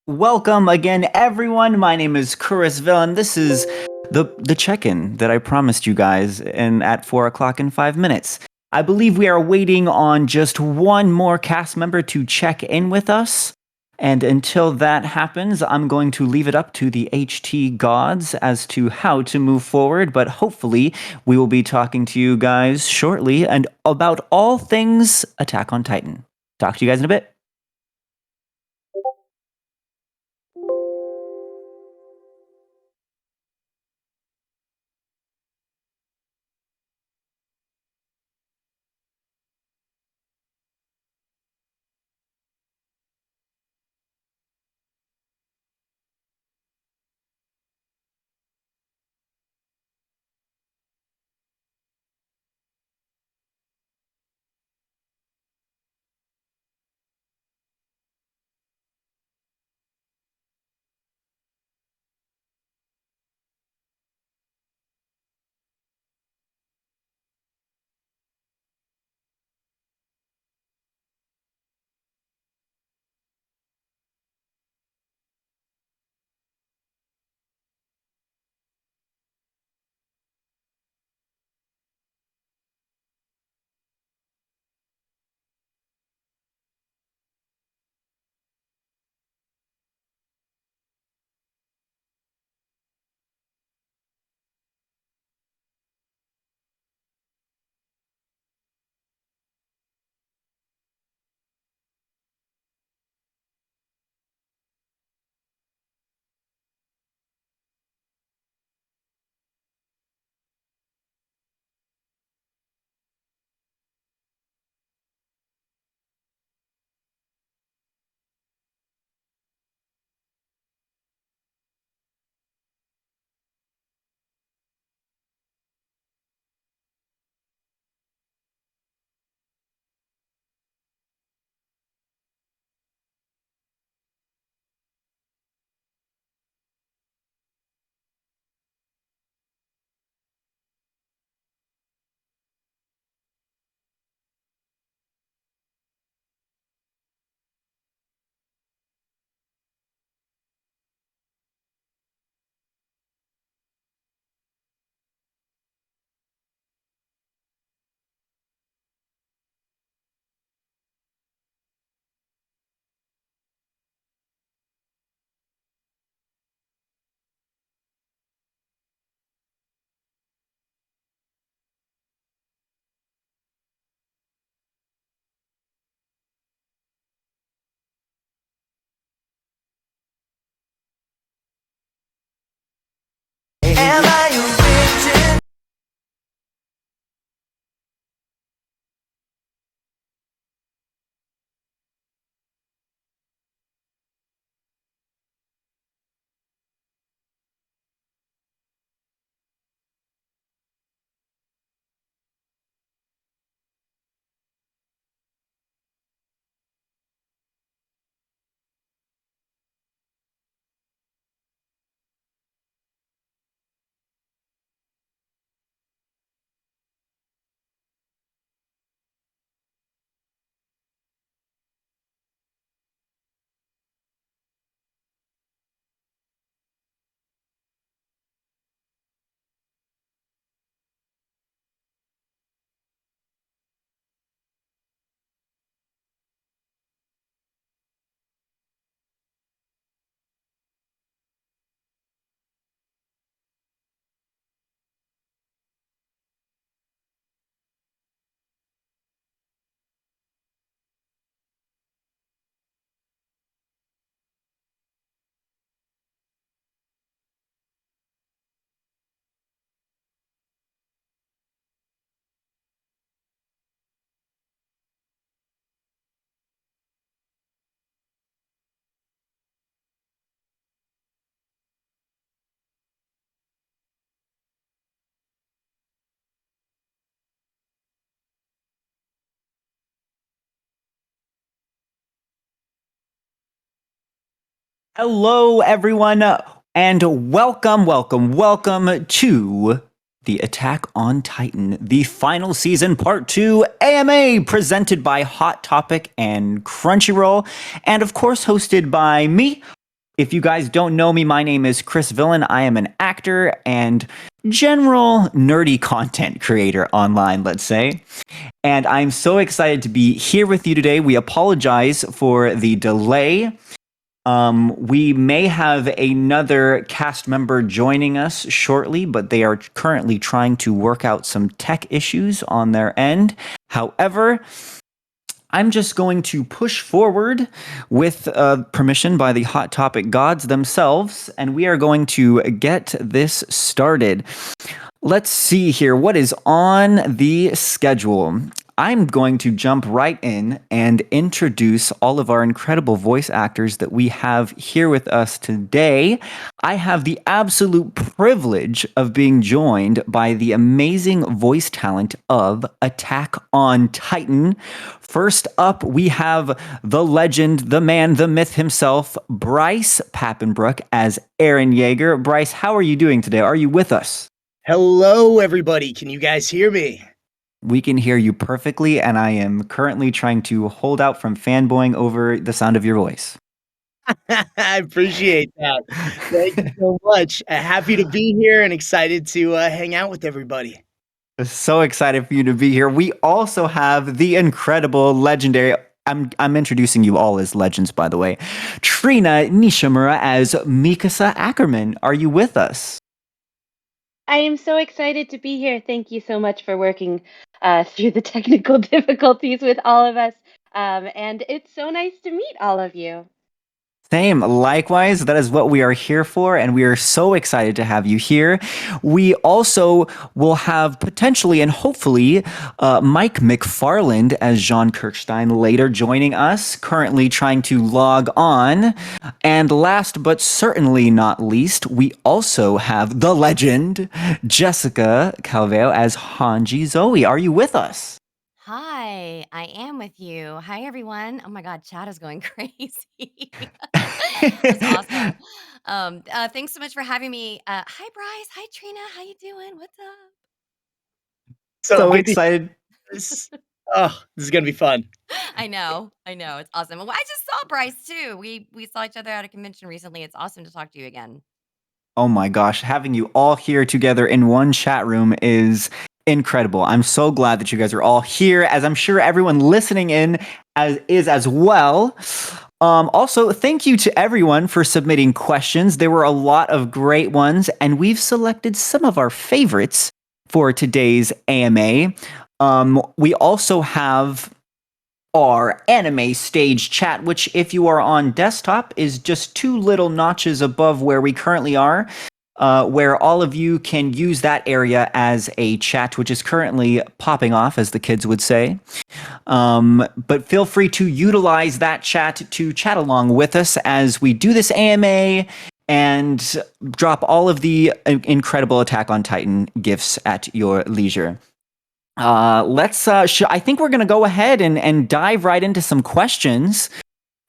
Welcome again, everyone. My name is Kurisville, and this is the check-in that I promised you guys at 4 o'clock in 5 minutes. I believe we are waiting on just one more cast member to check in with us. And until that happens, I'm going to leave it up to the HT gods as to how to move forward. But hopefully, we will be talking to you guys shortly and about all things Attack on Titan. Talk to you guys in a bit. Hello, everyone, and welcome to the Attack on Titan, the final season, part 2 AMA, presented by Hot Topic and Crunchyroll, and of course hosted by me, If you guys don't know me, my name is Chris Villain. I am an actor and general nerdy content creator online, let's say. And I'm so excited to be here with you today. We apologize for the delay. We may have another cast member joining us shortly, but they are currently trying to work out some tech issues on their end. However, I'm just going to push forward with permission by the Hot Topic gods themselves, and we are going to get this started. Let's see here. What is on the schedule? I'm going to jump right in and introduce all of our incredible voice actors that we have here with us today. I have the absolute privilege of being joined by the amazing voice talent of Attack on Titan. First up, we have the legend, the man, the myth himself, Bryce Papenbrook as Eren Yeager. Bryce, how are you doing today? Are you with us? Hello, everybody. Can you guys hear me? We can hear you perfectly, and I am currently trying to hold out from fanboying over the sound of your voice. I appreciate that. Thank you so much. Happy to be here and excited to hang out with everybody. So excited for you to be here. We also have the incredible, legendary. I'm introducing you all as legends, by the way. Trina Nishimura as Mikasa Ackerman. Are you with us? I am so excited to be here. Thank you so much for working through the technical difficulties with all of us. And it's so nice to meet all of you. Same. Likewise, that is what we are here for, and we are so excited to have you here. We also will have potentially and hopefully Mike McFarland as Jean Kirkstein later joining us, currently trying to log on. And last but certainly not least, we also have the legend, Jessica Calvello as Hanji Zoe. Are you with us? Hi, I am with you. Hi, everyone. Oh my God, chat is going crazy. That's awesome. Thanks so much for having me. Hi, Bryce. Hi, Trina. How you doing? What's up? So So good to hear excited. this. Oh, this is gonna be fun. I know, it's awesome. Well, I just saw Bryce too. We saw each other at a convention recently. It's awesome to talk to you again. Oh my gosh, having you all here together in one chat room is incredible. I'm so glad that you guys are all here, as I'm sure everyone listening in is as well. Also, thank you to everyone for submitting questions. There were a lot of great ones, and we've selected some of our favorites for today's AMA. We also have our anime stage chat, which if you are on desktop is just two little notches above where we currently are, where all of you can use that area as a chat, which is currently popping off, as the kids would say. But feel free to utilize that chat to chat along with us as we do this AMA and drop all of the incredible Attack on Titan gifts at your leisure. I think we're going to go ahead and dive right into some questions.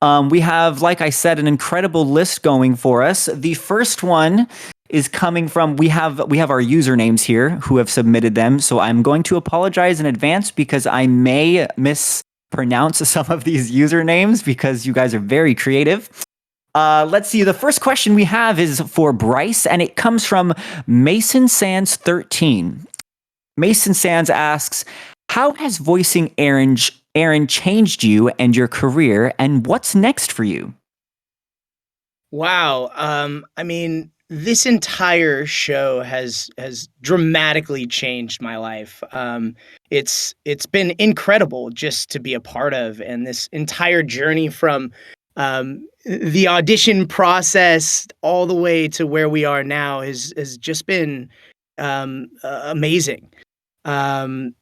We have, like I said, an incredible list going for us. The first one is coming from, we have our usernames here who have submitted them. So I'm going to apologize in advance because I may mispronounce some of these usernames because you guys are very creative. Let's see. The first question we have is for Bryce, and it comes from Mason Sands 13. Mason Sands asks, how has voicing Eren changed you and your career, and what's next for you? Wow. I mean, this entire show has dramatically changed my life. It's been incredible just to be a part of, and this entire journey from the audition process all the way to where we are now has just been amazing. Um,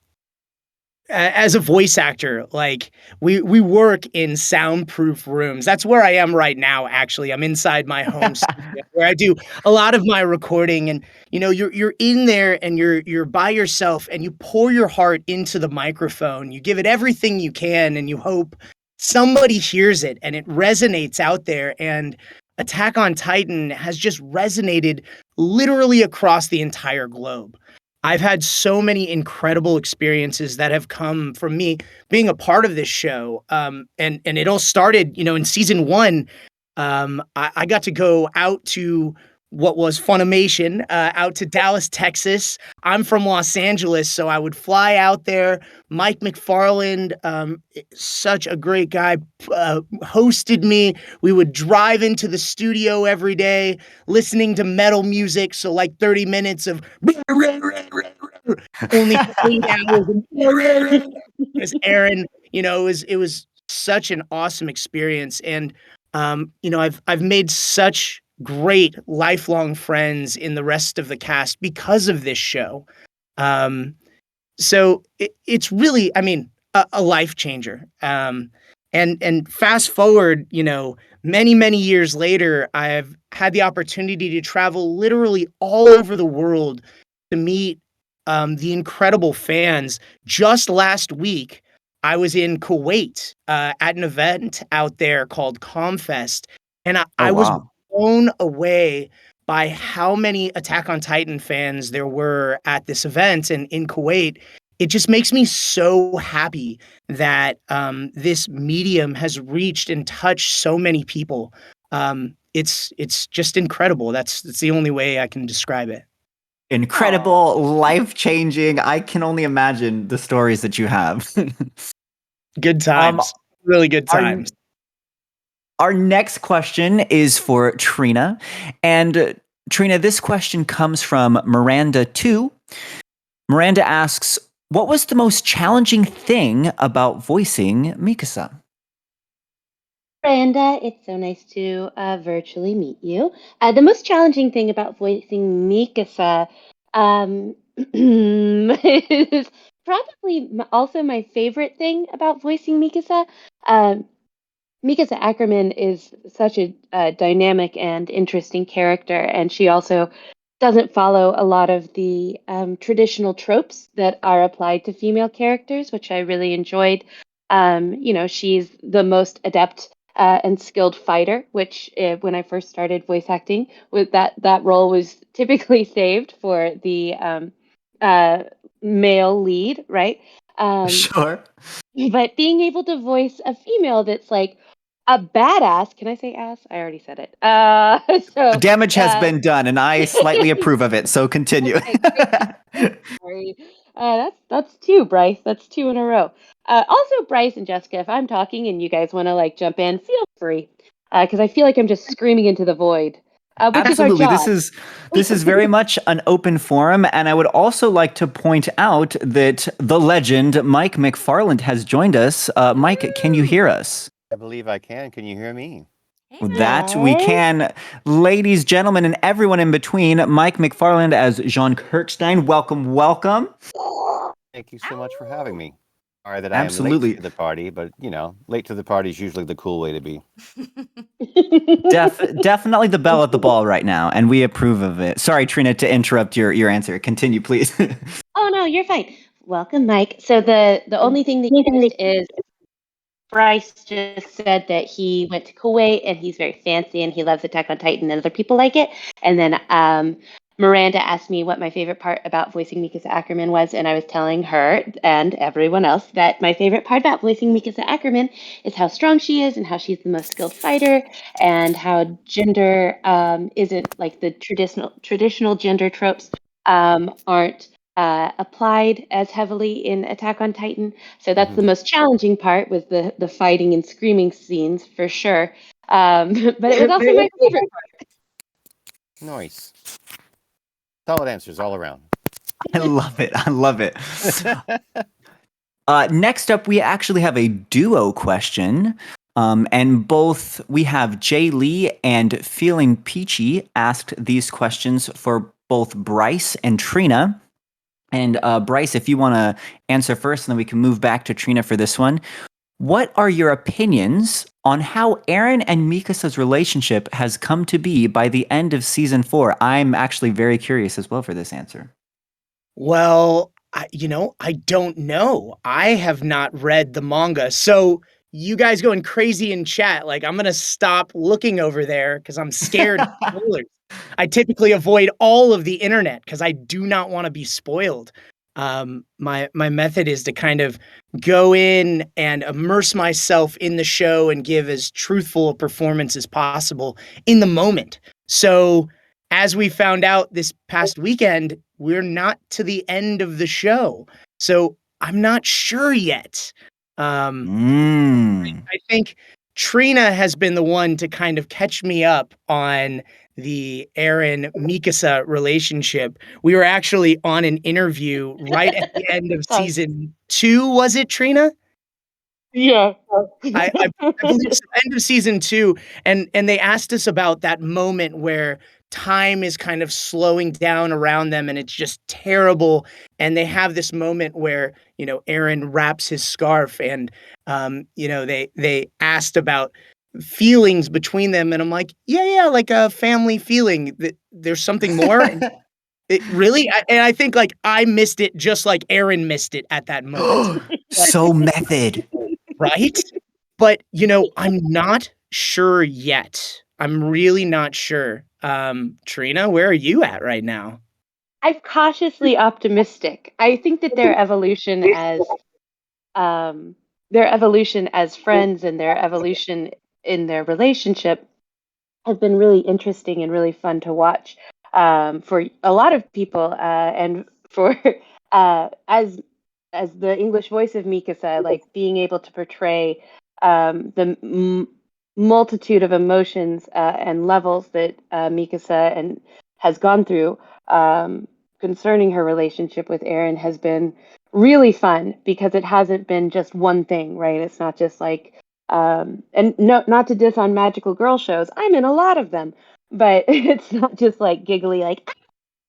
as a voice actor, like we work in soundproof rooms. That's where I am right now, actually. I'm inside my home studio where I do a lot of my recording, and you're in there and you're by yourself and you pour your heart into the microphone. You give it everything you can and you hope somebody hears it and it resonates out there. And Attack on Titan has just resonated literally across the entire globe. I've had so many incredible experiences that have come from me being a part of this show. And it all started, in season 1. I got to go out to what was Funimation, out to Dallas, Texas. I'm from Los Angeles, so I would fly out there. Mike McFarland, such a great guy, hosted me. We would drive into the studio every day, listening to metal music. So like 30 minutes of only 8 hours. As Eren, it was such an awesome experience. And I've made such great lifelong friends in the rest of the cast because of this show. So it's really, I mean, a life changer. And fast forward, many years later, I've had the opportunity to travel literally all over the world to meet the incredible fans. Just last week, I was in Kuwait at an event out there called Comfest, and I was wow. blown away by how many Attack on Titan fans there were at this event and in Kuwait. It just makes me so happy that this medium has reached and touched so many people. It's just incredible. That's the only way I can describe it. Incredible, life-changing. I can only imagine the stories that you have. Good times. Really good times. Our next question is for Trina. And Trina, this question comes from Miranda2. Miranda asks, what was the most challenging thing about voicing Mikasa? Miranda, it's so nice to virtually meet you. The most challenging thing about voicing Mikasa is probably also my favorite thing about voicing Mikasa. Mikasa Ackerman is such a dynamic and interesting character, and she also doesn't follow a lot of the traditional tropes that are applied to female characters, which I really enjoyed. She's the most adept and skilled fighter, which when I first started voice acting, with that role was typically saved for the male lead, right? Sure. But being able to voice a female that's like a badass, can I say ass? I already said it. The damage has been done, and I slightly approve of it, so continue. Okay, great. Sorry. That's two, Bryce. That's two in a row. Also, Bryce and Jessica, if I'm talking and you guys want to jump in, feel free, because I feel like I'm just screaming into the void, which Absolutely. is our job. This is very much an open forum, and I would also like to point out that the legend Mike McFarland has joined us. Mike, can you hear us? I believe I can. Can you hear me? Hey, That we can. Ladies, gentlemen, and everyone in between, Mike McFarland as Jean Kirkstein. Welcome. Thank you so much for having me. Sorry that I am Absolutely. late to the party, but late to the party is usually the cool way to be. Definitely the bell at the ball right now, and we approve of it. Sorry, Trina, to interrupt your answer. Continue, please. Oh no, you're fine. Welcome, Mike. So the only thing that you missed is Bryce just said that he went to Kuwait and he's very fancy and he loves Attack on Titan and other people like it. And then Miranda asked me what my favorite part about voicing Mikasa Ackerman was, and I was telling her and everyone else that my favorite part about voicing Mikasa Ackerman is how strong she is and how she's the most skilled fighter and how gender isn't like the traditional gender tropes aren't applied as heavily in Attack on Titan. So that's the most challenging part, was the fighting and screaming scenes for sure. But it was also my favorite part. Nice. Solid answers all around. I love it. Next up, we actually have a duo question. And we have Jay Lee and Feeling Peachy asked these questions for both Bryce and Trina. And Bryce, if you want to answer first, and then we can move back to Trina for this one. What are your opinions on how Eren and Mikasa's relationship has come to be by the end of season 4? I'm actually very curious as well for this answer. Well, I don't know. I have not read the manga. So you guys going crazy in chat, like I'm going to stop looking over there because I'm scared of spoilers. I typically avoid all of the internet because I do not want to be spoiled. My method is to kind of go in and immerse myself in the show and give as truthful a performance as possible in the moment. So, as we found out this past weekend, we're not to the end of the show. So, I'm not sure yet. I think Trina has been the one to kind of catch me up on the Eren Mikasa relationship. We were actually on an interview right at the end of Sorry. season 2, was it, Trina? Yeah. I believe so, end of season 2, and they asked us about that moment where time is kind of slowing down around them, and it's just terrible, and they have this moment where, Eren wraps his scarf, and, they asked about feelings between them, and I'm like, "Yeah, like a family feeling, that there's something more?" And it really? I think, like, I missed it just like Eren missed it at that moment. So method. Right? But, I'm not sure yet. I'm really not sure. Trina, where are you at right now? I'm cautiously optimistic. I think that their evolution as friends and their evolution in their relationship has been really interesting and really fun to watch for a lot of people, and for as the English voice of Mikasa, like being able to portray the multitude of emotions and levels that Mikasa and has gone through concerning her relationship with Eren has been really fun, because it hasn't been just one thing, right? It's not just like and no, not to diss on magical girl shows. I'm in a lot of them, but it's not just like giggly, like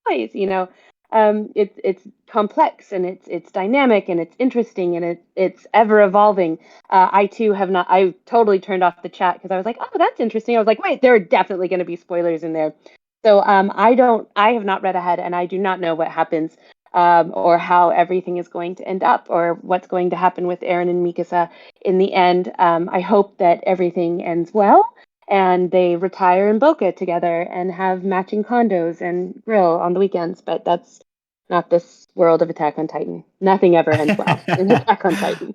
boys, it's complex, and it's dynamic, and it's interesting, and it's ever evolving. I too have not. I totally turned off the chat because I was like, oh, that's interesting. I was like, wait, there are definitely going to be spoilers in there. So I have not read ahead, and I do not know what happens, or how everything is going to end up, or what's going to happen with Eren and Mikasa in the end. I hope that everything ends well, and they retire in Boca together and have matching condos and grill on the weekends. But that's not this world of Attack on Titan. Nothing ever ends well in Attack on Titan.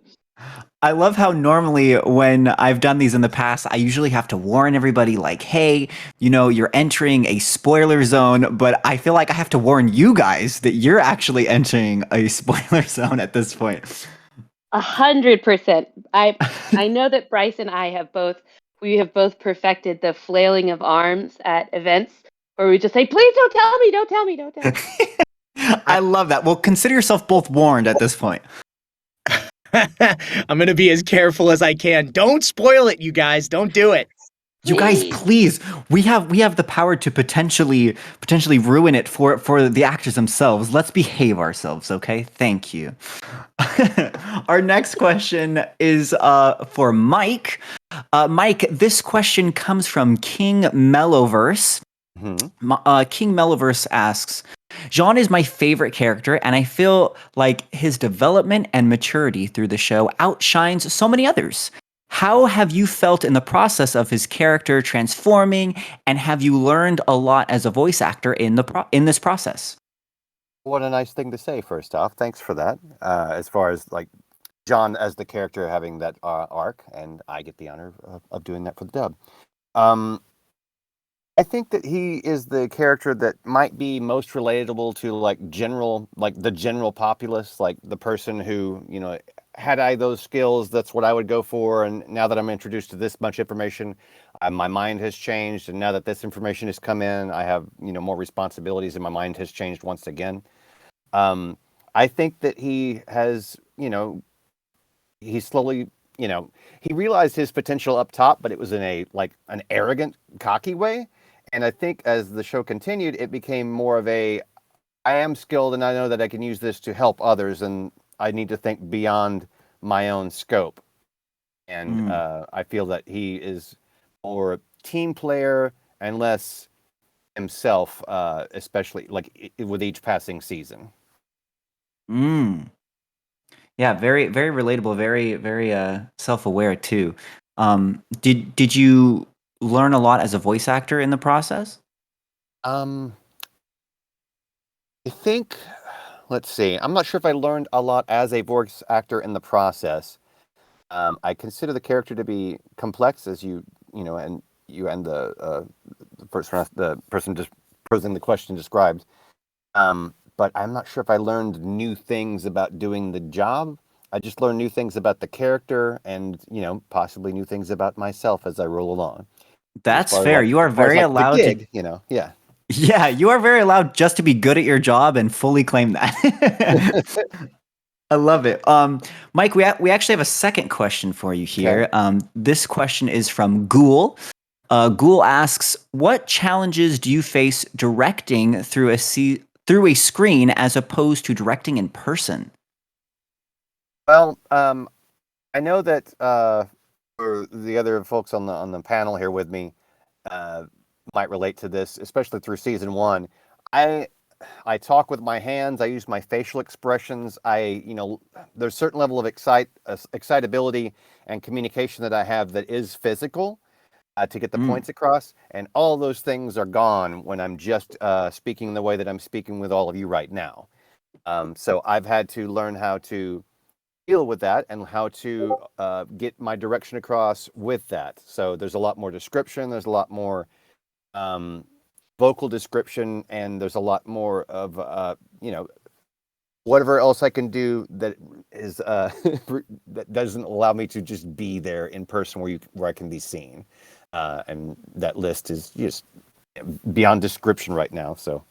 I love how normally when I've done these in the past, I usually have to warn everybody like, hey, you're entering a spoiler zone, but I feel like I have to warn you guys that you're actually entering a spoiler zone at this point. 100%. I know that Bryce and I have both perfected the flailing of arms at events where we just say, please don't tell me, don't tell me, don't tell me. I love that. Well, consider yourself both warned at this point. I'm going to be as careful as I can. Don't spoil it, you guys. Don't do it. You guys, please. We have the power to potentially ruin it for the actors themselves. Let's behave ourselves, okay? Thank you. Our next question is for Mike. Mike, this question comes from King Mellowverse. King Mellowverse asks, Jean is my favorite character, and I feel like his development and maturity through the show outshines so many others. How have you felt in the process of his character transforming, and have you learned a lot as a voice actor in this process? What a nice thing to say, first off. Thanks for that. As far as like John as the character having that arc, and I get the honor of doing that for the dub. I think that he is the character that might be most relatable to the general populace, like the person who, had I those skills, that's what I would go for. And now that I'm introduced to this much information, my mind has changed. And now that this information has come in, I have, more responsibilities, and my mind has changed once again. I think that he has, he slowly, he realized his potential up top, but it was in an arrogant, cocky way. And I think as the show continued, it became more of I am skilled, and I know that I can use this to help others, and I need to think beyond my own scope. And I feel that he is more a team player and less himself, especially with each passing season. Yeah, very, very relatable, very, very self-aware too. Did you learn a lot as a voice actor in the process? I think, let's see. I'm not sure if I learned a lot as a voice actor in the process. I consider the character to be complex, as and the person just posing the question described. But I'm not sure if I learned new things about doing the job. I just learned new things about the character, and possibly new things about myself as I roll along. That's fair. You are very the allowed to. gig, yeah. Yeah, you are very allowed just to be good at your job and fully claim that. I love it. Mike, we actually have a second question for you here. This question is from Ghoul. Ghoul asks, "What challenges do you face directing through a screen as opposed to directing in person?" Well, I know that for the other folks on the panel here with me might relate to this, especially through season 1. I talk with my hands. I use my facial expressions. There's a certain level of excitability and communication that I have that is physical to get the points across, and all those things are gone when I'm just speaking the way that I'm speaking with all of you right now. So I've had to learn how to deal with that and how to get my direction across with that. So there's a lot more description. There's a lot more vocal description, and there's a lot more of whatever else I can do that is that doesn't allow me to just be there in person where I can be seen, and that list is just beyond description right now. So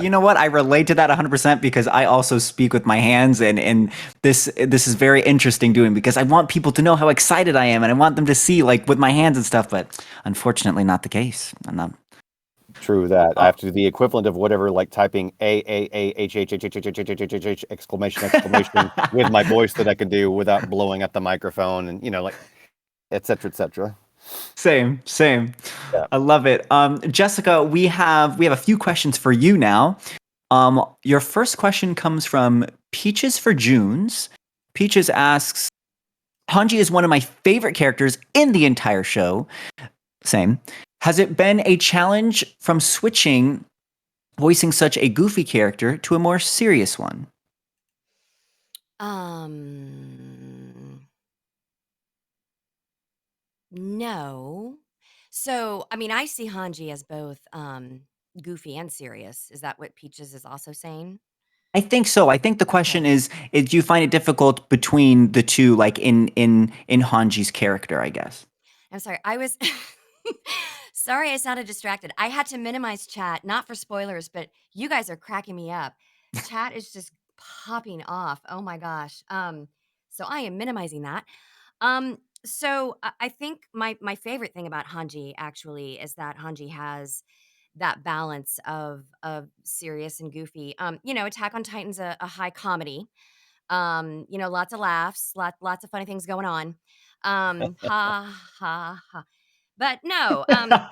You know what? I relate to that 100% because I also speak with my hands, and this is very interesting doing, because I want people to know how excited I am, and I want them to see like with my hands and stuff, but unfortunately not the case. I'm not. True that. I have to do the equivalent of whatever, like typing A exclamation with my voice that I can do without blowing up the microphone, and like et cetera, et cetera. Same. Yeah. I love it. Jessica, we have a few questions for you now. Your first question comes from Peaches for Junes. Peaches asks, "Hanji is one of my favorite characters in the entire show. Same. Has it been a challenge from voicing such a goofy character to a more serious one?" No. So, I mean, I see Hanji as both goofy and serious. Is that what Peaches is also saying? I think so. I think the question Okay. is do you find it difficult between the two, like in Hanji's character, I guess? I'm sorry. I was sorry I sounded distracted. I had to minimize chat, not for spoilers, but you guys are cracking me up. Chat is just popping off. Oh my gosh. So I am minimizing that. So I think my favorite thing about Hanji actually is that Hanji has that balance of serious and goofy. Attack on Titan's a high comedy. Lots of laughs, lots of funny things going on. Ha ha ha. But no, and I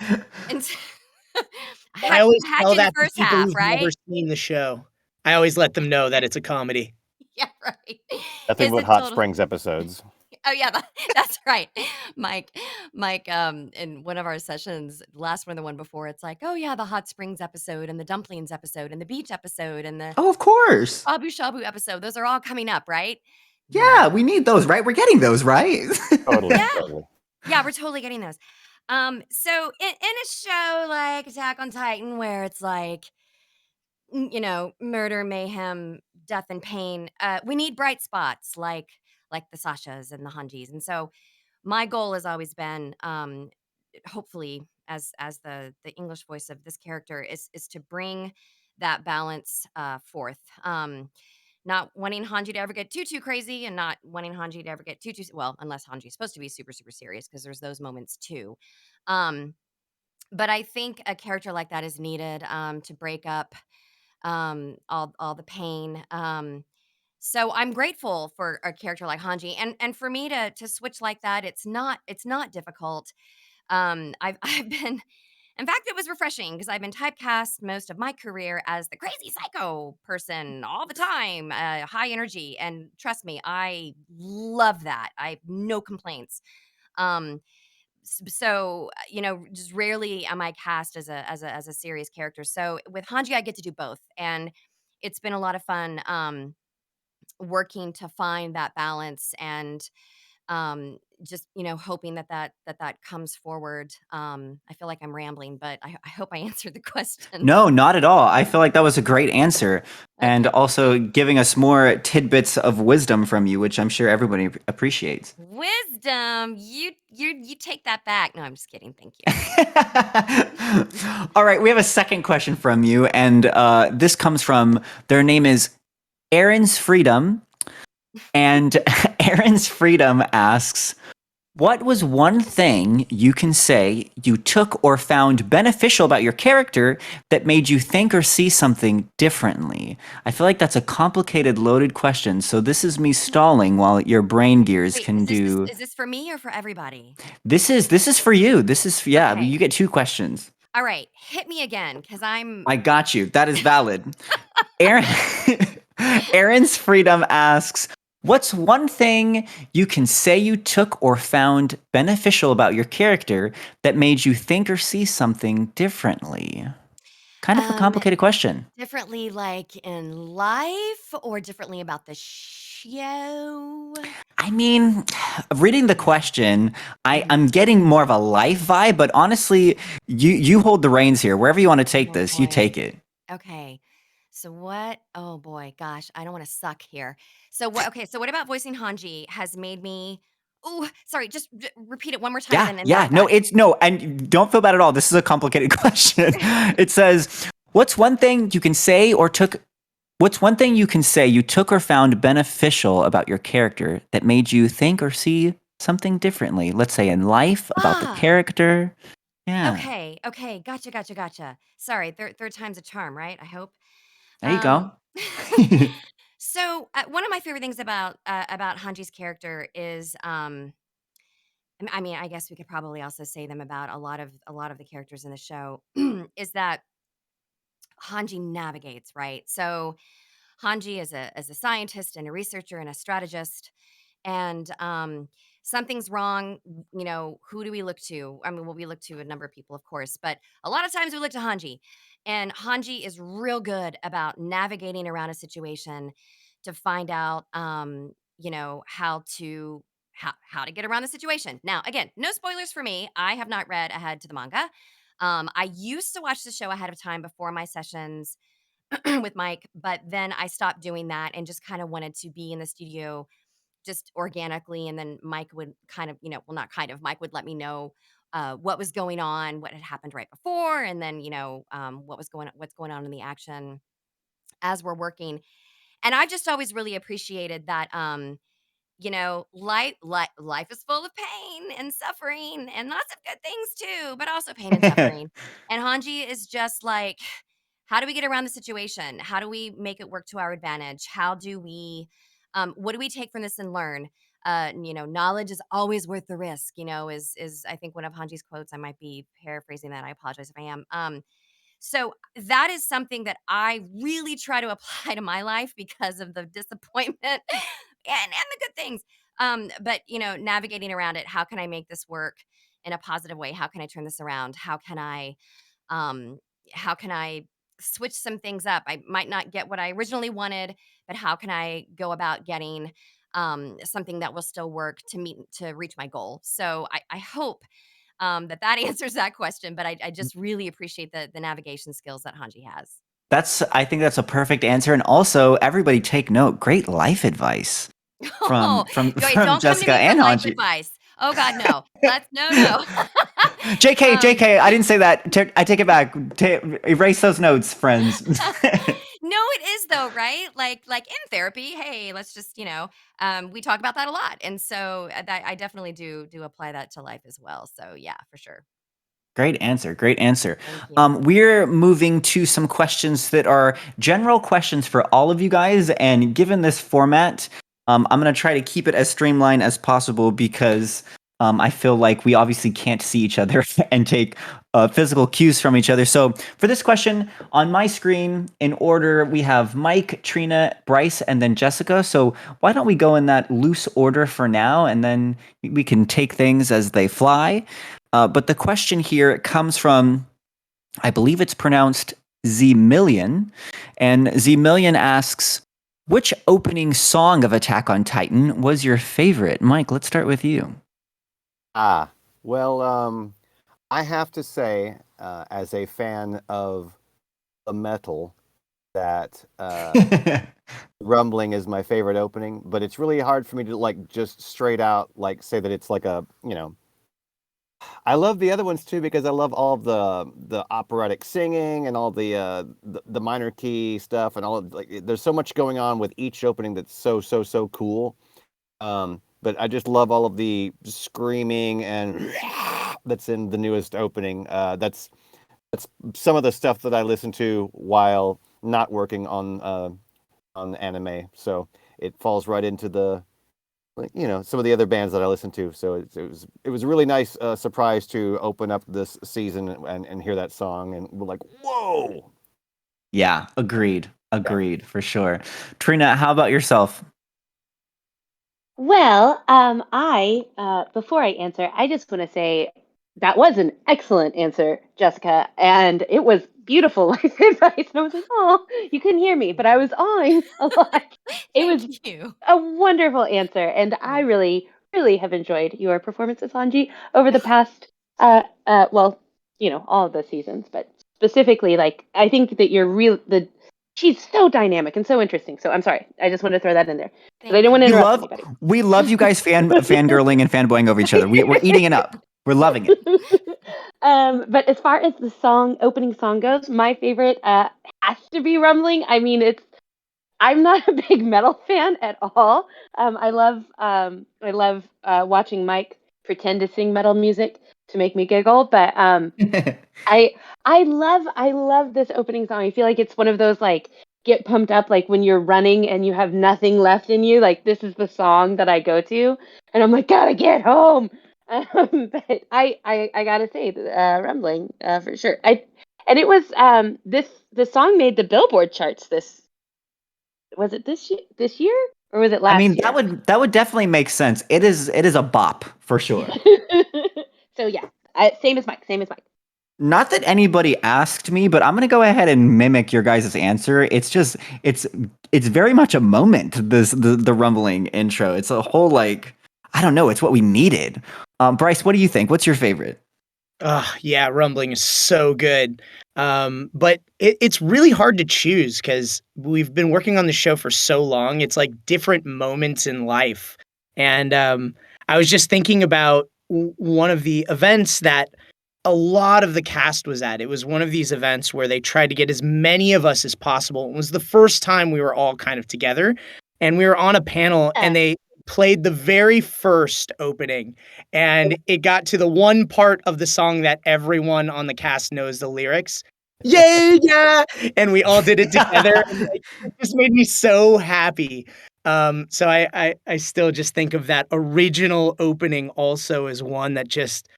I had always had tell you the that to first people half, who've never right? seen the show. I always let them know that it's a comedy. Yeah, right. Nothing Is but it Hot total? Springs episodes. Oh yeah, that's right. Mike, in one of our sessions, last one, the one before, it's like, oh yeah, the hot springs episode and the dumplings episode and the beach episode and the Oh, of course. Abu Shabu episode. Those are all coming up, right? Yeah, No. we need those, right? We're getting those, right? Totally, Yeah. totally. Yeah, we're totally getting those. So in a show like Attack on Titan, where it's like, murder, mayhem, death, and pain, we need bright spots like the Sashas and the Hanjis. And so my goal has always been, hopefully, as the English voice of this character, is to bring that balance forth. Not wanting Hanji to ever get too crazy, and not wanting Hanji to ever get too well, unless Hanji's supposed to be super serious, because there's those moments too. Um, but I think a character like that is needed to break up all the pain. So I'm grateful for a character like Hanji, and for me to switch like that, it's not difficult. I've been, in fact, it was refreshing because I've been typecast most of my career as the crazy psycho person all the time, high energy, and trust me, I love that. I have no complaints. Um, so just rarely am I cast as a serious character. So with Hanji, I get to do both, and it's been a lot of fun working to find that balance and just hoping that comes forward. I feel like I'm rambling, but I hope I answered the question. No, not at all. I feel like that was a great answer. And Okay. also giving us more tidbits of wisdom from you, which I'm sure everybody appreciates. Wisdom, you take that back. No, I'm just kidding. Thank you. All right, we have a second question from you, and this comes from, their name is Aaron's Freedom. And Aaron's Freedom asks, what was one thing you can say you took or found beneficial about your character that made you think or see something differently? I feel like that's a complicated, loaded question. So this is me stalling while your brain gears Wait, can do. is this for me or for everybody? This is for you. This is yeah. Okay. You get 2 questions. All right, hit me again because I'm. I got you. That is valid. Aaron, Aaron's Freedom asks, what's one thing you can say you took or found beneficial about your character that made you think or see something differently? Kind of a complicated question. Differently, like in life, or differently about the show? I mean, reading the question, I'm getting more of a life vibe, but honestly, you hold the reins here. Wherever you want to take Oh this, you boy. take it. Okay. So what? Oh boy, gosh, I don't want to suck here. So what? Okay, so what about voicing Hanji has made me? Oh, sorry. Just repeat it one more time, Yeah, and yeah. No, it's no, and don't feel bad at all. This is a complicated question. It says, what's one thing you can say or took what's one thing you can say you took or found beneficial about your character that made you think or see something differently? Let's say in life, about the Ah, character. Yeah. okay, okay, gotcha. Sorry, third time's a charm, right? I hope. There you Um, go. so one of my favorite things about Hanji's character is I mean, I guess we could probably also say them about a lot of the characters in the show is that Hanji navigates, right? So Hanji is a scientist and a researcher and a strategist, and something's wrong. Who do we look to? I mean, well, we look to a number of people, of course, but a lot of times we look to Hanji, and Hanji is real good about navigating around a situation to find out, how to get around the situation. Now, again, no spoilers for me. I have not read ahead to the manga. I used to watch the show ahead of time before my sessions with Mike, but then I stopped doing that and just kind of wanted to be in the studio just organically. And then Mike would kind of, well, not kind of, Mike would let me know what was going on, what had happened right before, and then what's going on in the action as we're working. And I just always really appreciated that. Life is full of pain and suffering and lots of good things too, but also pain and suffering. And Hanji is just like, how do we get around the situation? How do we make it work to our advantage? How do we, what do we take from this and learn? Knowledge is always worth the risk. Is I think one of Hanji's quotes. I might be paraphrasing that. I apologize if I am. So that is something that I really try to apply to my life because of the disappointment and the good things. But navigating around it, how can I make this work in a positive way? How can I turn this around? Um how can I switch some things up? I might not get what I originally wanted, but how can I go about getting something that will still work to reach my goal? So I hope that answers that question. But I just really appreciate the navigation skills that Hanji has. I think that's a perfect answer. And also, everybody take note. Great life advice Oh, from wait, from don't come to Jessica me for and life Hanji. advice. Oh God, no. Let's no. JK, um, JK, I didn't say that. I take it back. Erase those notes, friends. no, it is though, right? Like in therapy, hey, let's just we talk about that a lot, and so that I definitely do apply that to life as well. So yeah, for sure. Great answer. Great answer. Thank you. We're moving to some questions that are general questions for all of you guys. And given this format, I'm going to try to keep it as streamlined as possible because I feel like we obviously can't see each other and take physical cues from each other. So for this question, on my screen, in order, we have Mike, Trina, Bryce, and then Jessica. So why don't we go in that loose order for now, and then we can take things as they fly. But the question here comes from, I believe it's pronounced Z Million. And Z Million asks, which opening song of Attack on Titan was your favorite? Mike, let's start with you. Well, I have to say, as a fan of the metal, that Rumbling is my favorite opening, but it's really hard for me to like just straight out like say that it's like a, I love the other ones too because I love all of the operatic singing and all the minor key stuff and all of, like there's so much going on with each opening that's so cool. But I just love all of the screaming and that's in the newest opening. That's some of the stuff that I listen to while not working on anime. So it falls right into the some of the other bands that I listen to. So it was a really nice surprise to open up this season and hear that song and we're like, whoa. Yeah, agreed, for sure. Trina, how about yourself? Well, before I answer, I just want to say that was an excellent answer, Jessica, and it was beautiful life advice. And I was like, oh, you couldn't hear me, but I was awing a lot. It was Thank you. a wonderful answer, and I really, really have enjoyed your performances, Anji, over the past, well, all of the seasons, but specifically, like, I think that she's so dynamic and so interesting. So I'm sorry, I just wanted to throw that in there because I Thank didn't want to you. interrupt anybody. We love you guys fangirling and fanboying over each other. We're eating it up. We're loving it. But as far as the opening song goes, my favorite has to be Rumbling. I mean, I'm not a big metal fan at all. I love watching Mike pretend to sing metal music to make me giggle. But I love this opening song. I feel like it's one of those like get pumped up like when you're running and you have nothing left in you. Like this is the song that I go to, and I'm like gotta get home. But I gotta say, Rumbling for sure. And it was the song made the Billboard charts was it this year or was it last year? That would definitely make sense. It is a bop for sure. So yeah, same as Mike. Not that anybody asked me, but I'm gonna go ahead and mimic your guys' answer. It's just it's very much a moment. The rumbling intro. It's a whole like I don't know. It's what we needed. Bryce, what do you think? What's your favorite? Yeah, Rumbling is so good. But it's really hard to choose because we've been working on the show for so long. It's like different moments in life. And I was just thinking about one of the events that a lot of the cast was at. It was one of these events where they tried to get as many of us as possible. It was the first time we were all kind of together. And we were on a panel and they played the very first opening. And it got to the one part of the song that everyone on the cast knows the lyrics. Yeah. And we all did it together. And like, it just made me so happy. So I still just think of that original opening also as one that just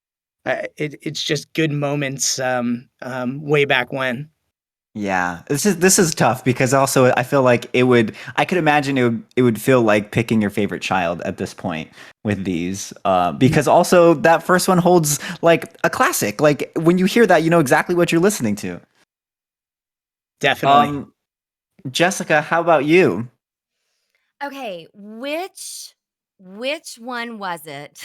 it's just good moments way back when. Yeah, this is tough because also I feel like I could imagine it would feel like picking your favorite child at this point with these because also that first one holds like a classic. Like when you hear that, you know exactly what you're listening to. Definitely. Jessica, how about you? Okay, which one was it?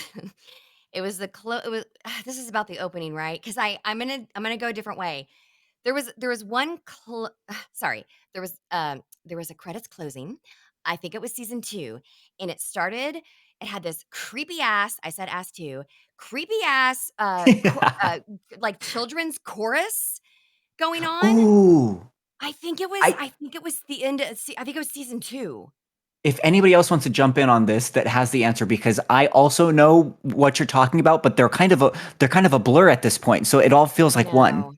It was it was this is about the opening, right? Because I'm gonna go a different way. There was one sorry, there was a credits closing. I think it was season 2, and it had this creepy ass, I said ass too, creepy ass Yeah. like children's chorus going on. Ooh. I think it was the end of I think it was season 2. If anybody else wants to jump in on this that has the answer, because I also know what you're talking about, but they're kind of a blur at this point, so it all feels I like one. know.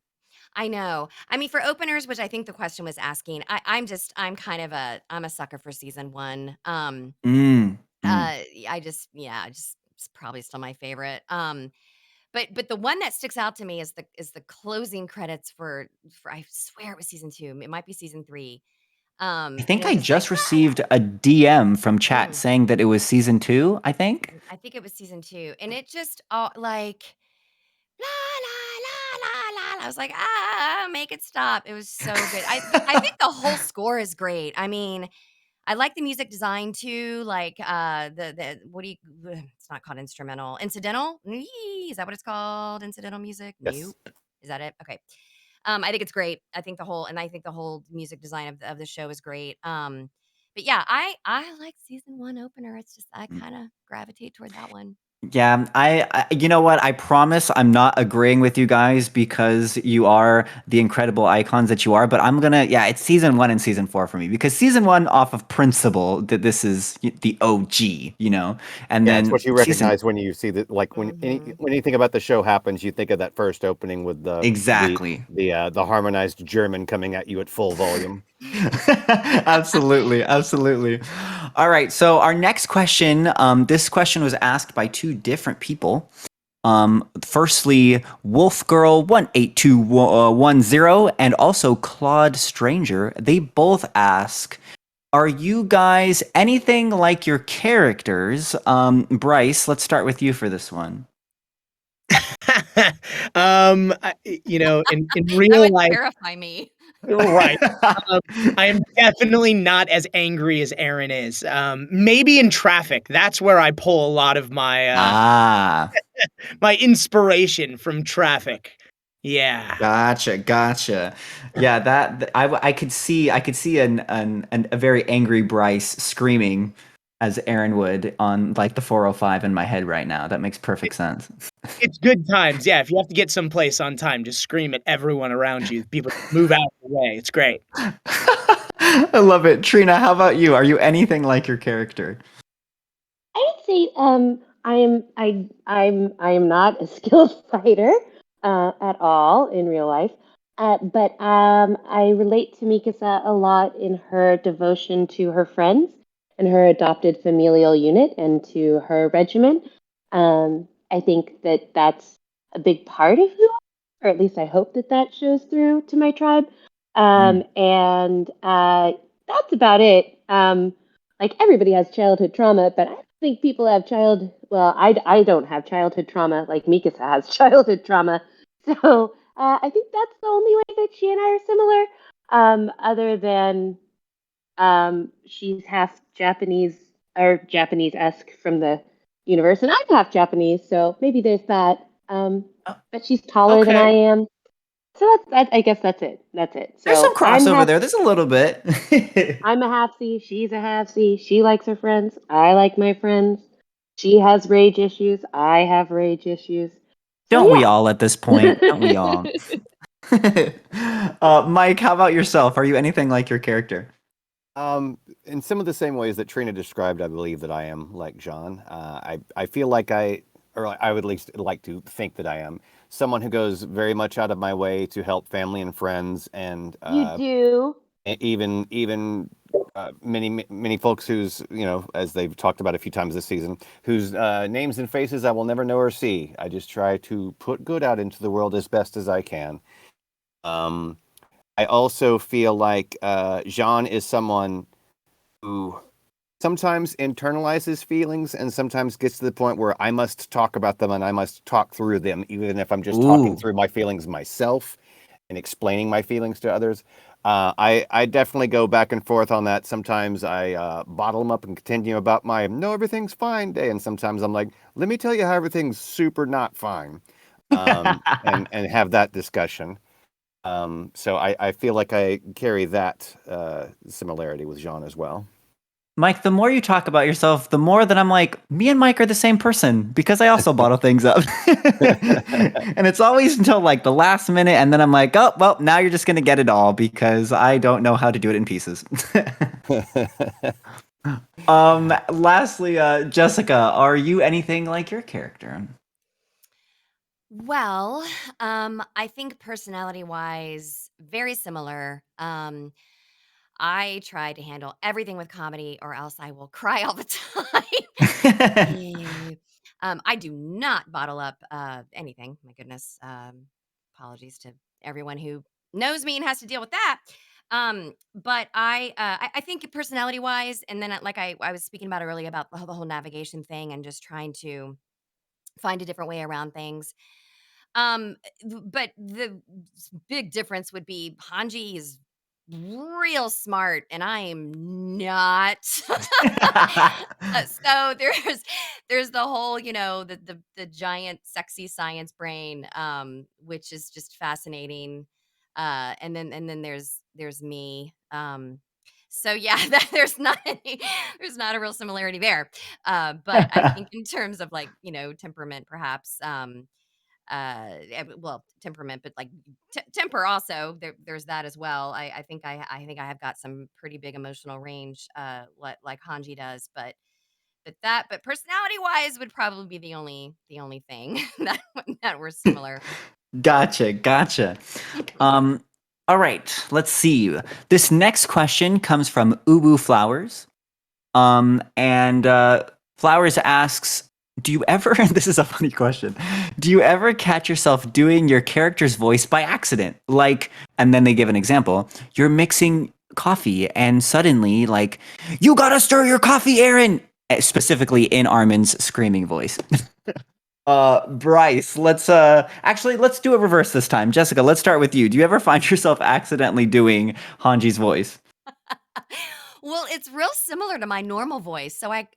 I know. I mean, for openers, which I think the question was asking, I'm kind of I'm a sucker for season 1. Mm, mm. I just it's probably still my favorite. But the one that sticks out to me is the closing credits for I swear it was season 2. It might be season 3. I And think it I just like just received a DM from chat mm, saying that it was season 2, I think. I think it was season 2, and it just all like la la la la. I was like, make it stop. It was so good. I think the whole score is great. I mean, I like the music design too. Like the what do you? It's not called instrumental. Incidental. Is that what it's called? Incidental music. Yes. Nope. Is that it? Okay. I think it's great. I think the whole music design of the show is great. But yeah, I like season one opener. It's just I kind of gravitate toward that one. Yeah, you know what? I promise I'm not agreeing with you guys because you are the incredible icons that you are. But yeah, it's season one and season four for me because season one, off of principle, that this is the OG, and Yeah, it's then what you season recognize when you see that. Like Hmm. when anything about the show happens, you think of that first opening with exactly. the harmonized German coming at you at full volume. Absolutely, absolutely. All right, so our next question, this question was asked by two different people. Firstly, Wolf Girl 18210 and also Claude Stranger. They both ask, are you guys anything like your characters? Bryce, let's start with you for this one. In That real would life, terrify me. right. Um, I am definitely not as angry as Eren is. Maybe in traffic, that's where I pull a lot of Ah, my inspiration from traffic. Yeah. gotcha. Yeah, I could see a very angry Bryce screaming as Aaron would on like the 405 in my head right now. That makes perfect sense. It's good times. Yeah, if you have to get someplace on time, just scream at everyone around you. People move out of the way. It's great. I love it. Trina, how about you? Are you anything like your character? I would say I am not a skilled fighter at all in real life, but I relate to Mikasa a lot in her devotion to her friends and her adopted familial unit and to her regiment. I think that that's a big part of who, or at least I hope that that shows through to my tribe. Mm. And That's about it. Like everybody has childhood trauma, but I don't think people have I don't have childhood trauma like Mikasa has childhood trauma. So I think that's the only way that she and I are similar. Other than she's half Japanese or Japanese-esque from the universe, and I'm half Japanese, so maybe there's that. Oh, But she's taller than I okay. am, so that. I guess that's it. That's it. There's some So crossover there. There's a little bit. I'm a half C. She's a half C. She likes her friends. I like my friends. She has rage issues. I have rage issues. So Don't we yeah. all at this point? Don't we all? Mike, how about yourself? Are you anything like your character? In some of the same ways that Trina described, I believe that I am like Jean. I feel like or I would at least like to think that I am someone who goes very much out of my way to help family and friends, and You do. even many folks whose, as they've talked about a few times this season, whose names and faces I will never know or see. I just try to put good out into the world as best as I can. Um, I also feel like Jean is someone who sometimes internalizes feelings and sometimes gets to the point where I must talk about them and I must talk through them, even if I'm just talking Ooh. through my feelings myself and explaining my feelings to others. I definitely go back and forth on that. Sometimes I bottle them up and continue about my no, everything's fine day. And sometimes I'm like, let me tell you how everything's super not fine, and have that discussion. So I feel like I carry that similarity with Jean as well. Mike, the more you talk about yourself, the more that I'm like, me and Mike are the same person because I also bottle things up. And it's always until like the last minute. And then I'm like, oh, well, now you're just going to get it all because I don't know how to do it in pieces. Lastly, Jessica, are you anything like your character? Well, I think personality wise, very similar. I try to handle everything with comedy or else I will cry all the time. Eh, I do not bottle up anything. My goodness. Apologies to everyone who knows me and has to deal with that. But I think personality wise, and then like I was speaking about earlier about the whole navigation thing and just trying to find a different way around things. But the big difference would be Hanji is real smart, and I am not. So there's the whole, the giant sexy science brain, which is just fascinating. And then there's me. So yeah, there's not a real similarity there. But I think in terms of like, temperament, perhaps. Well, temperament, but like temper also. There's that as well. I think I have got some pretty big emotional range, like Hanji does. But personality wise would probably be the only thing that we're similar. Gotcha. All right, let's see. This next question comes from Ubu Flowers. And Flowers asks, do you ever, this is a funny question, do you ever catch yourself doing your character's voice by accident? Like, and then they give an example, you're mixing coffee and suddenly, like, you gotta stir your coffee, Eren! Specifically in Armin's screaming voice. Bryce, let's do a reverse this time. Jessica, let's start with you. Do you ever find yourself accidentally doing Hanji's voice? Well, it's real similar to my normal voice, so I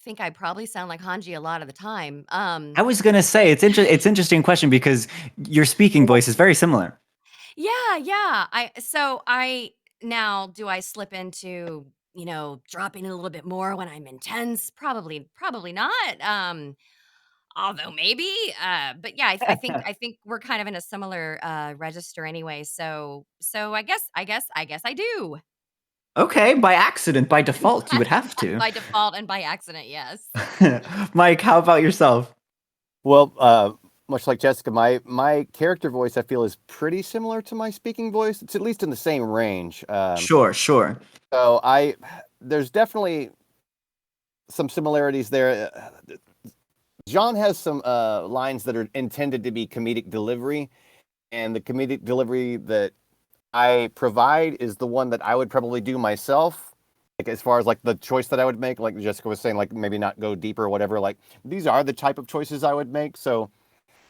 think I probably sound like Hanji a lot of the time. I was gonna say it's interesting question because your speaking voice is very similar. Yeah. I now, do I slip into, dropping it a little bit more when I'm intense? Probably not. Although maybe, but yeah, I think we're kind of in a similar register anyway. So I guess I do. Okay, by accident, by default, you would have to. By default and by accident, yes. Mike, how about yourself? Well, much like Jessica, my character voice I feel is pretty similar to my speaking voice. It's at least in the same range. Sure. So there's definitely some similarities there. John has some lines that are intended to be comedic delivery, and the comedic delivery that I provide is the one that I would probably do myself. Like as far as like the choice that I would make, like Jessica was saying, like maybe not go deeper or whatever. Like these are the type of choices I would make. So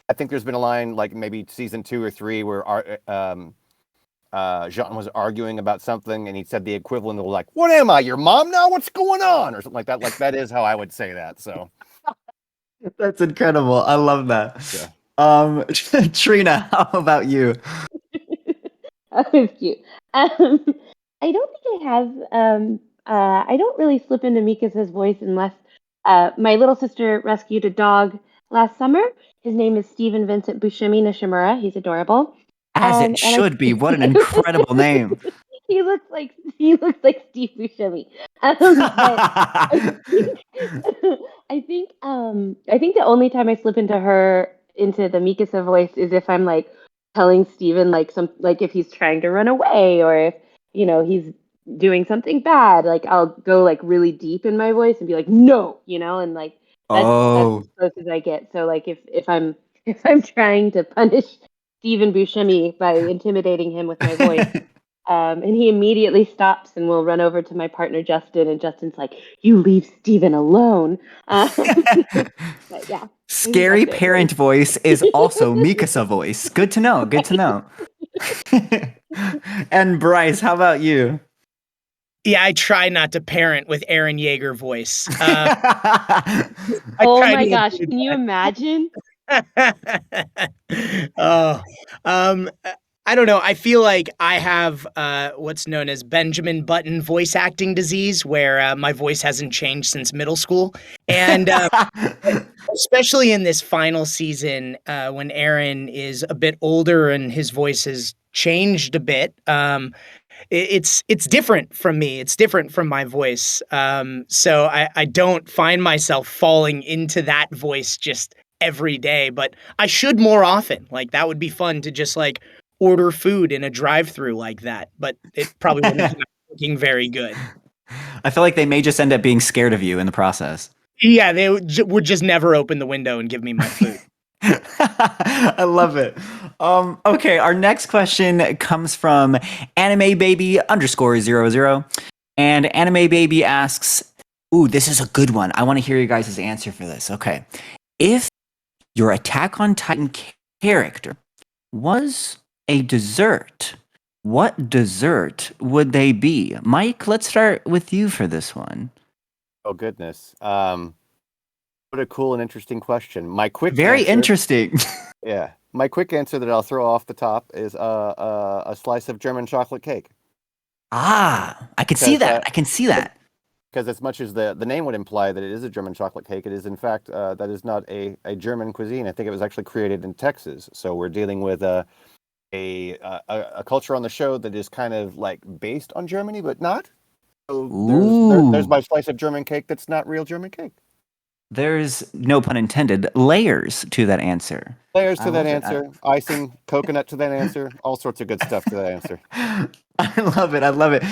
I think there's been a line like maybe season 2 or 3 where Jean was arguing about something and he said the equivalent of like, "What am I, your mom now? What's going on?" or something like that. Like that is how I would say that. So That's incredible. I love that. yeah. Trina, how about you? That was cute. I don't think I have. I don't really slip into Mikasa's voice unless my little sister rescued a dog last summer. His name is Stephen Vincent Buscemi Nishimura. He's adorable. As it And I should be. What an incredible name. he looks like Steve Buscemi. But I think the only time I slip into the Mikasa voice is if I'm like telling Steven like if he's trying to run away or if he's doing something bad. Like I'll go like really deep in my voice and be like no, and like that's as close as I get. So like if I'm trying to punish Stephen Buscemi by intimidating him with my voice. And he immediately stops and will run over to my partner Justin, and Justin's like, "You leave Steven alone." But yeah, Scary parent voice is also Mikasa voice. Good to know. And Bryce, how about you? Yeah, I try not to parent with Eren Yeager voice. Oh my gosh, can you imagine? Oh, I don't know. I feel like I have what's known as Benjamin Button voice acting disease, where my voice hasn't changed since middle school, and especially in this final season, when Eren is a bit older and his voice has changed a bit. It's different from me. It's different from my voice. So I don't find myself falling into that voice just every day, but I should more often. Like that would be fun to just like order food in a drive-through like that, but it probably wouldn't be looking very good. I feel like they may just end up being scared of you in the process. Yeah, they would just never open the window and give me my food. I love it. Okay, our next question comes from Anime Baby _00. And Anime Baby asks, ooh, this is a good one. I want to hear you guys' answer for this. Okay. If your Attack on Titan character was a dessert, what dessert would they be? Mike, let's start with you for this one. Oh goodness. What a cool and interesting question. My quick Very answer, interesting. yeah, my quick answer that I'll throw off the top is a slice of German chocolate cake. I can see Because that. I can see that. because as much as the name would imply that it is a German chocolate cake, it is in fact that is not a German cuisine. I think it was actually created in Texas. So we're dealing with a culture on the show that is kind of like based on Germany, but not. So there's Ooh. my slice of German cake that's not real German cake. There's, no pun intended, layers to that answer. Layers I to that love it. answer, icing, coconut to that answer, all sorts of good stuff to that answer. I love it. I love it.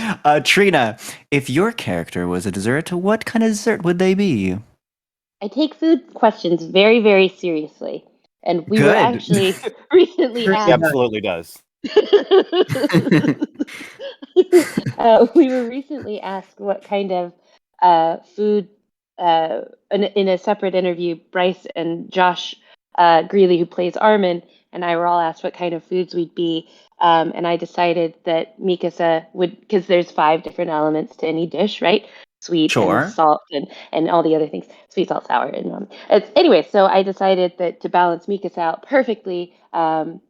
Trina, if your character was a dessert, what kind of dessert would they be? I take food questions very, very seriously. And we were Good. actually recently He Yeah. asked. absolutely does. We were recently asked what kind of food, in a separate interview, Bryce and Josh Greeley, who plays Armin, and I were all asked what kind of foods we'd be. And I decided that Mikasa would, because there's 5 different elements to any dish, right? Sweet and Sure. salt and all the other things, sweet, salt, sour. And anyway, so I decided that to balance Mikasa out perfectly,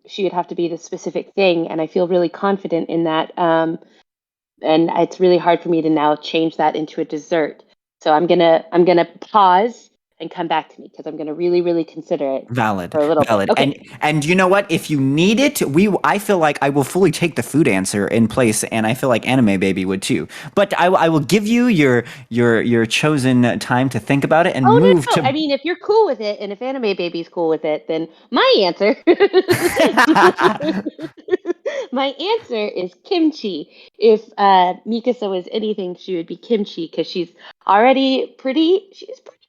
she would have to be the specific thing. And I feel really confident in that. And it's really hard for me to now change that into a dessert. So I'm gonna pause and come back to me because I'm gonna really, really consider it Valid. for a little Valid. bit. Okay. And you know what? If you need it, I feel like I will fully take the food answer in place, and I feel like Anime Baby would too. But I will give you your chosen time to think about it and Oh move no! to. I mean, if you're cool with it, and if Anime Baby's cool with it, then my answer, my answer is kimchi. If Mikasa was anything, she would be kimchi because she's pretty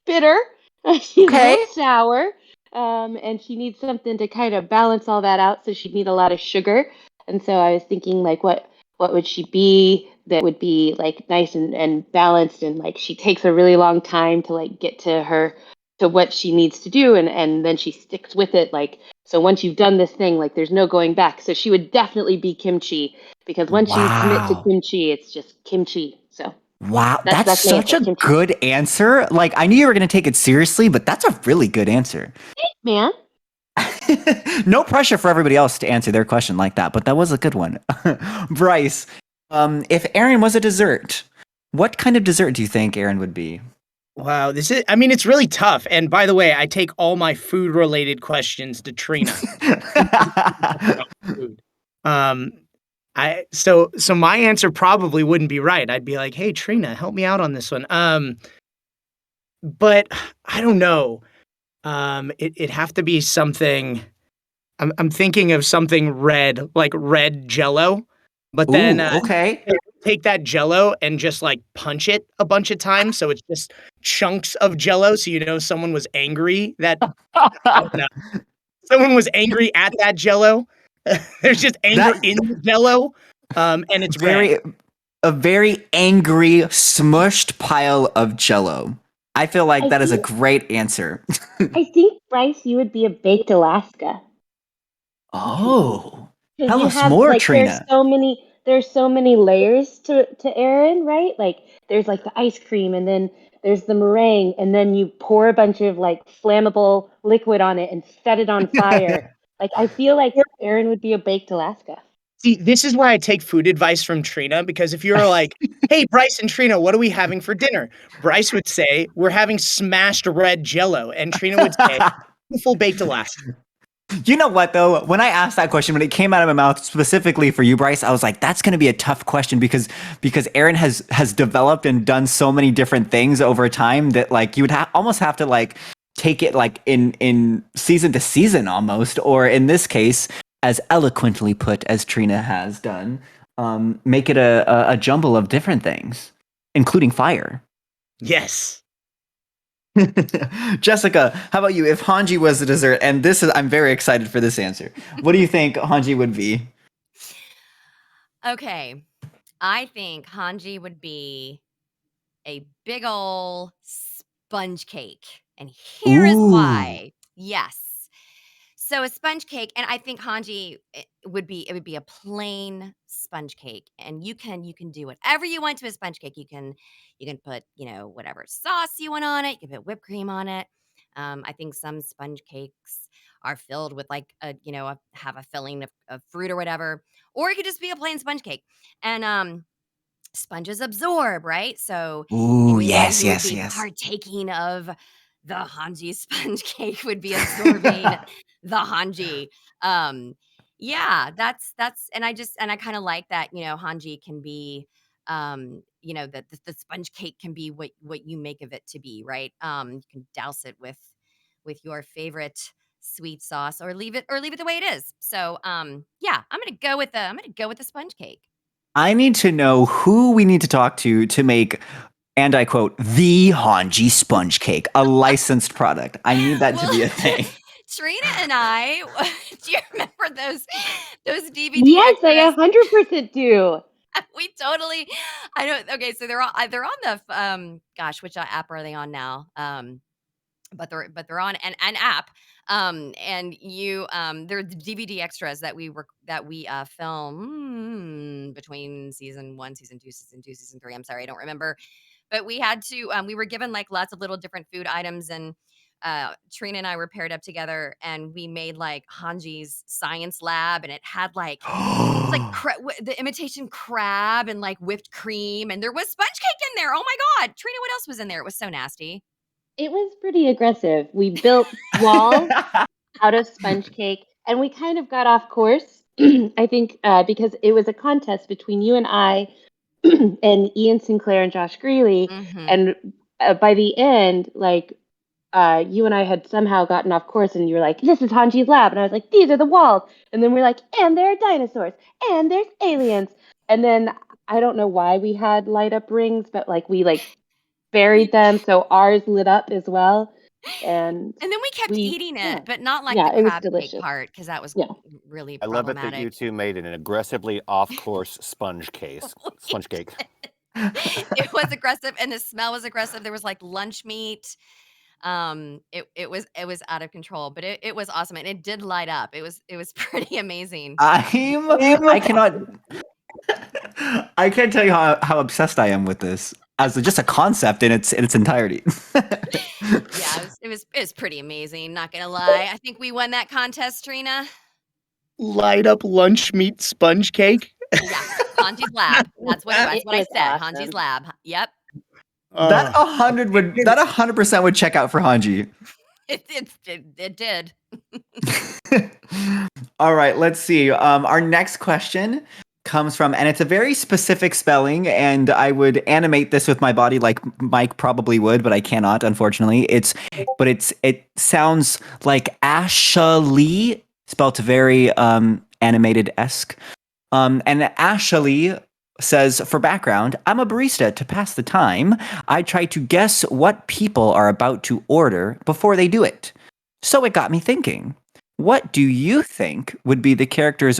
bitter. She's a Okay. little sour, and she needs something to kind of balance all that out. So she'd need a lot of sugar. And so I was thinking, like, what would she be that would be like nice and balanced, and like she takes a really long time to like get to what she needs to do, and then she sticks with it, like, so once you've done this thing, like there's no going back. So she would definitely be kimchi because once you commit to Wow. kimchi, it's just kimchi. So Wow, that's that's my such answer, a kimchi. good answer. Like, I knew you were going to take it seriously, but that's a really good answer. Man, No pressure for everybody else to answer their question like that, but that was a good one. Bryce, if Eren was a dessert, what kind of dessert do you think Eren would be? Wow, I mean, it's really tough. And by the way, I take all my food related questions to Trina. Food. Um, so my answer probably wouldn't be right. I'd be like, "Hey, Trina, help me out on this one." But I don't know. It'd have to be something. I'm thinking of something red, like red Jello. But then Ooh, okay. take that Jello and just like punch it a bunch of times, so it's just chunks of Jello. So you know someone was angry that I don't know, someone was angry at that Jello. There's just anger That in the Jello, and it's red. a very angry, smushed pile of Jello. I feel like I that is a think great answer. Bryce, you would be a baked Alaska. Oh, Because tell you us have more, like Trina. there's so many layers to Aaron, right? Like there's like the ice cream, and then there's the meringue, and then you pour a bunch of like flammable liquid on it and set it on fire. Like I feel like Aaron would be a baked Alaska. See, this is why I take food advice from Trina, because if you were like, "Hey, Bryce and Trina, what are we having for dinner?" Bryce would say, "We're having smashed red Jello," and Trina would say, "Full baked Alaska." You know what though? When I asked that question, when it came out of my mouth specifically for you, Bryce, I was like, "That's going to be a tough question because Aaron has developed and done so many different things over time that like you would almost have to like take it like in season to season almost, or in this case, as eloquently put as Trina has done, make it a jumble of different things, including fire." Yes. Jessica, how about you? If Hanji was a dessert, and I'm very excited for this answer. What do you think Hanji would be? Okay. I think Hanji would be a big ol' sponge cake. And here is Ooh. why. Yes. So a sponge cake, and I think Hanji it would be a plain sponge cake, and you can do whatever you want to a sponge cake. You can put whatever sauce you want on it. You can put whipped cream on it. I think some sponge cakes are filled with like have a filling of fruit or whatever, or it could just be a plain sponge cake. And sponges absorb, right? So Ooh, anybody yes, who would yes, be yes. partaking of the Hanji sponge cake would be absorbing the Hanji. Um, yeah, that's and I kind of like that, Hanji can be that the sponge cake can be what you make of it to be, right? You can douse it with your favorite sweet sauce or leave it the way it is. So yeah, I'm gonna go with the sponge cake. I need to know who we need to talk to make, and I quote, the Hanji sponge cake, a licensed product. I need that to Well, be a thing. Trina and I, do you remember those DVD Yes, I extras? 100% do. We totally I don't okay, so they're on the gosh, which app are they on now? But they're on an app. And they're the DVD extras that we film between season 1, season 2, season 2, season 3. I'm sorry, I don't remember. But we had to we were given like lots of little different food items, and Trina and I were paired up together, and we made like Hanji's science lab, and it had like the imitation crab and like whipped cream, and there was sponge cake in there. Oh my god, Trina, what else was in there? It was so nasty. It was pretty aggressive. We built walls out of sponge cake, and we kind of got off course. I think because it was a contest between you and I, and Ian Sinclair and Josh Greeley, Mhm. and by the end, like you and I had somehow gotten off course, and you were like, "This is Hanji's lab," and I was like, "These are the walls," and then we're like, "And there are dinosaurs, and there's aliens," and then I don't know why we had light up rings, but like we buried We them so ours lit up as well, and and then we kept eating yeah, it, but not like the yeah, it was crab cake delicious. part because that was Yeah. really I love it that you problematic. two made an aggressively off-course sponge We cake. It was aggressive, and the smell was aggressive. There was like lunch meat. It was out of control, but it was awesome, and it did light up. It was pretty amazing. I cannot, I can't tell you how obsessed I am with this as just a concept in its entirety. Yeah, it was pretty amazing. Not gonna lie, I think we won that contest, Trina. Light up lunch meat sponge cake. Yeah, Hanji's lab. That's It what I was said. Hanji's awesome. lab. Yep. That Oh, 100% would check out for Hanji. It did. All right, let's see. Our next question comes from, and it's a very specific spelling, and I would animate this with my body like Mike probably would, but I cannot, unfortunately. It sounds like Ashley, spelled very animated esque. And Ashley says, for background, I'm a barista to pass the time. I try to guess what people are about to order before they do it. So it got me thinking. What do you think would be the character's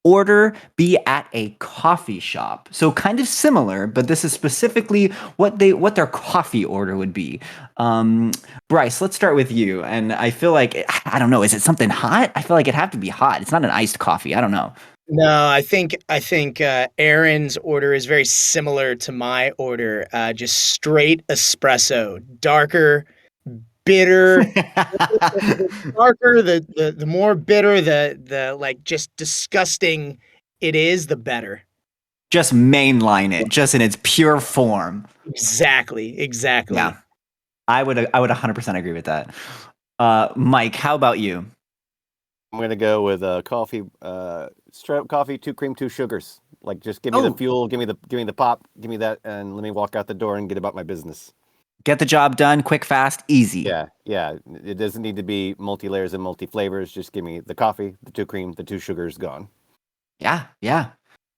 order be at a coffee shop? So kind of similar, but this is specifically what their coffee order would be. Bryce, let's start with you. And I feel like I don't know, is it something hot? I feel like it'd have to be hot. It's not an iced coffee. I don't know. no, I think Aaron's order is very similar to my order. Just straight espresso, darker, bitter. The darker, the more bitter, the like just disgusting it is, the better. Just mainline it, just in its pure form. Exactly, exactly. Yeah, I would 100% agree with that. Mike, how about you? I'm gonna go with coffee, straight up coffee, 2 cream, 2 sugars. Like, just give me the Oh. fuel, give me the pop, give me that, and let me walk out the door and get about my business. Get the job done, quick, fast, easy. Yeah. It doesn't need to be multi layers and multi flavors. Just give me the coffee, the 2 cream, the 2 sugars, gone. Yeah.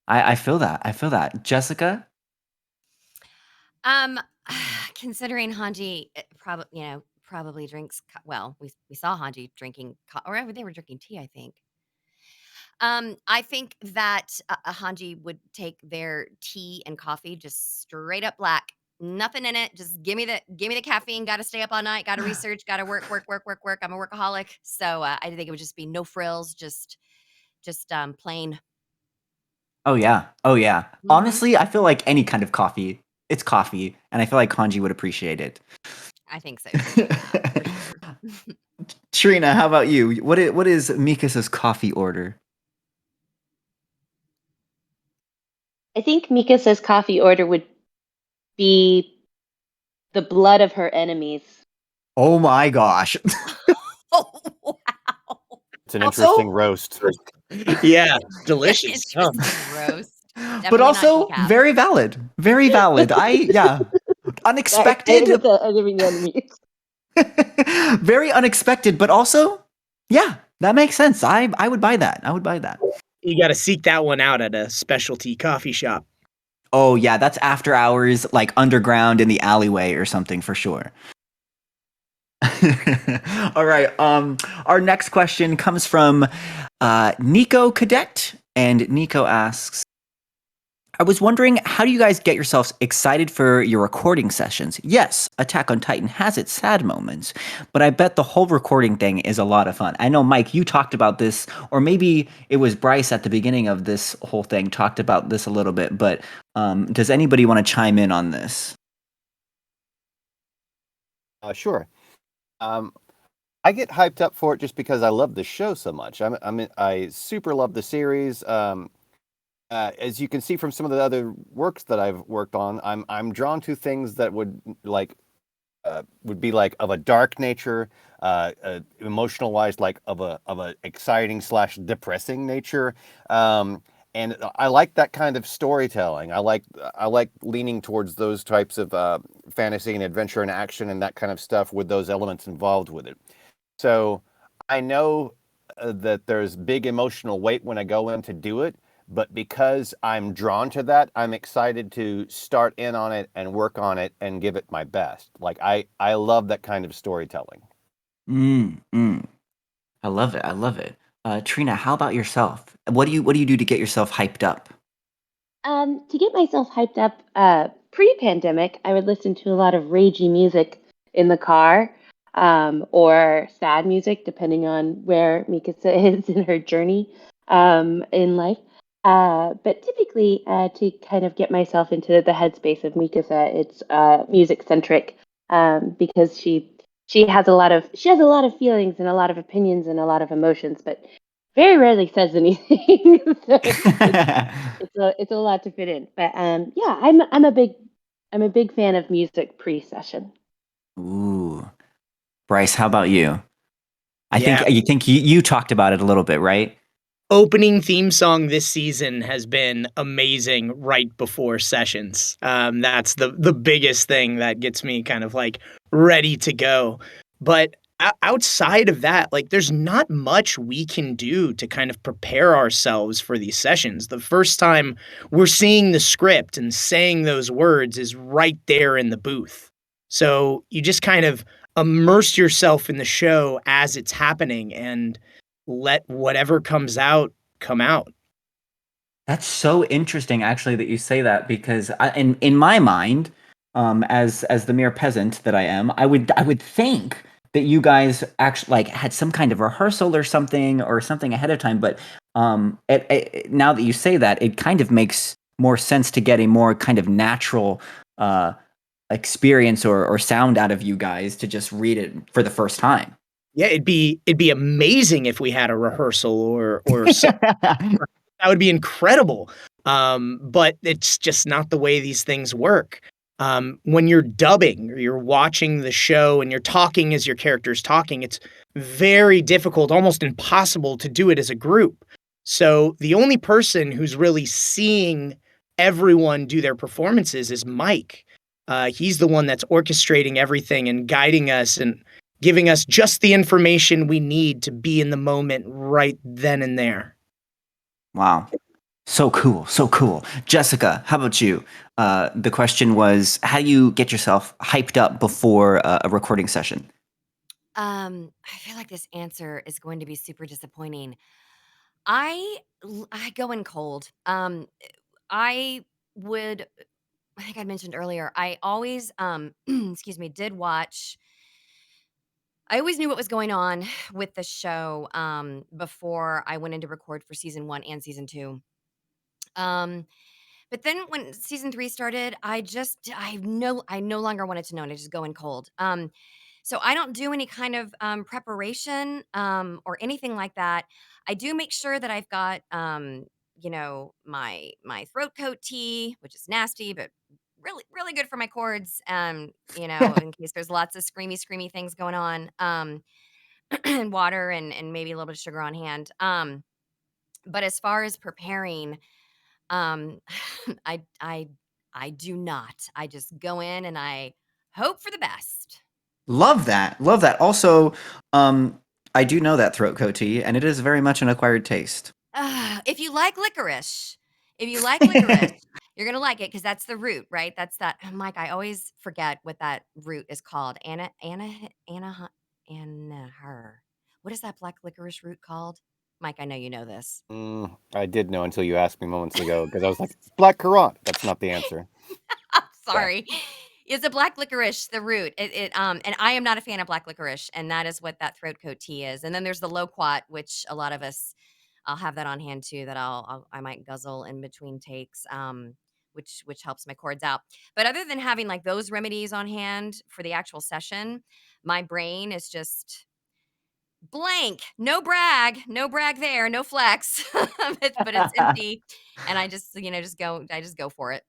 I feel that. I feel that. Jessica? Um, considering Hanji probably drinks. Well, we saw Hanji drinking, or they were drinking tea, I think. I think that Hanji would take their tea and coffee just straight up black, Nothing in it. Just give me the caffeine. Got to stay up all night. Got to research. Got to work, work, work, work, work. I'm a workaholic, so I think it would just be no frills, just plain. Oh yeah. Oh yeah. Hmm. Honestly, I feel like any kind of coffee, it's coffee, and I feel like Kanji would appreciate it. I think so too. Yeah, for sure. Trina, how about you? What is Mikasa's coffee order? I think Mikasa's coffee order would be the blood of her enemies. Oh my gosh. Oh wow! It's an Also, interesting roast. Yeah, delicious. Yum. Interesting roast. but Definitely not also decaf. very valid. Very valid. Yeah. Unexpected. With the enemies. Very unexpected, but also, yeah, that makes sense. I would buy that. I would buy that. You got to seek that one out at a specialty coffee shop. Oh yeah, that's after hours, like underground in the alleyway or something for sure. All right. Our next question comes from Nico Cadet, and Nico asks, I was wondering, how do you guys get yourselves excited for your recording sessions? Yes, Attack on Titan has its sad moments, but I bet the whole recording thing is a lot of fun. I know, Mike, you talked about this, or maybe it was Bryce at the beginning of this whole thing talked about this a little bit, but does anybody want to chime in on this? Sure. I get hyped up for it just because I love the show so much. I super love the series. As you can see from some of the other works that I've worked on, I'm drawn to things that would be like of a dark nature, emotional wise, like of a exciting / depressing nature. And I like that kind of storytelling. I like leaning towards those types of fantasy and adventure and action and that kind of stuff with those elements involved with it. So I know that there's big emotional weight when I go in to do it, but because I'm drawn to that, I'm excited to start in on it and work on it and give it my best. Like I love that kind of storytelling. Mm. I love it. I love it. Trina, how about yourself? What do you do to get yourself hyped up? To get myself hyped up, pre-pandemic, I would listen to a lot of ragey music in the car, or sad music, depending on where Mikasa is in her journey in life. But typically, to kind of get myself into the headspace of Mikasa, it's music centric, because she has a lot of feelings and a lot of opinions and a lot of emotions, but very rarely says anything. So it's a lot to fit in. But yeah, I'm a big fan of music pre-session. Ooh, Bryce, how about you? I think Yeah. you talked about it a little bit, right? Opening theme song this season has been amazing right before sessions. That's the biggest thing that gets me kind of like ready to go. But outside of that, like there's not much we can do to kind of prepare ourselves for these sessions. The first time we're seeing the script and saying those words is right there in the booth. So you just kind of immerse yourself in the show as it's happening and let whatever comes out come out. That's so interesting, actually, that you say that because in my mind, as the mere peasant that I am, I would think that you guys actually like had some kind of rehearsal or something ahead of time. But now that you say that, it kind of makes more sense to get a more kind of natural uh, experience or sound out of you guys to just read it for the first time. Yeah, it'd be amazing if we had a rehearsal or that would be incredible. But it's just not the way these things work. When you're dubbing or you're watching the show and you're talking as your character's talking, it's very difficult, almost impossible to do it as a group. So the only person who's really seeing everyone do their performances is Mike. He's the one that's orchestrating everything and guiding us and giving us just the information we need to be in the moment right then and there. Wow. So cool. So cool. Jessica, how about you? The question was, how do you get yourself hyped up before a recording session? I feel like this answer is going to be super disappointing. I go in cold. I would I think I mentioned earlier, I always, excuse me, did watch. I always knew what was going on with the show before I went into record for season 1 and season 2. Um, but then when season 3 started, I no longer wanted to know, and I just go in cold. So I don't do any kind of preparation or anything like that. I do make sure that I've got my throat coat tea, which is nasty, but really really good for my cords. In case there's lots of screamy things going on. And water and maybe a little bit of sugar on hand. But as far as preparing, um, I I I do not. I just go in and I hope for the best. Love that. Love that. Also, I do know that throat coat tea, and it is very much an acquired taste. If you like licorice, if you like licorice, you're gonna like it because that's the root, right? That's that. Mike, I always forget what that root is called. Anna her. What is that black licorice root called? Mike, I know you know this. I did know until you asked me moments ago because I was like, black currant. That's not the answer. I'm sorry. It's a black licorice, the root. And I am not a fan of black licorice, and that is what that throat coat tea is. And then there's the loquat, which a lot of us, I'll have that on hand too. That I might guzzle in between takes, which helps my cords out. But other than having like those remedies on hand for the actual session, my brain is just blank. No brag there, no flex, but it's empty, and I just just go for it.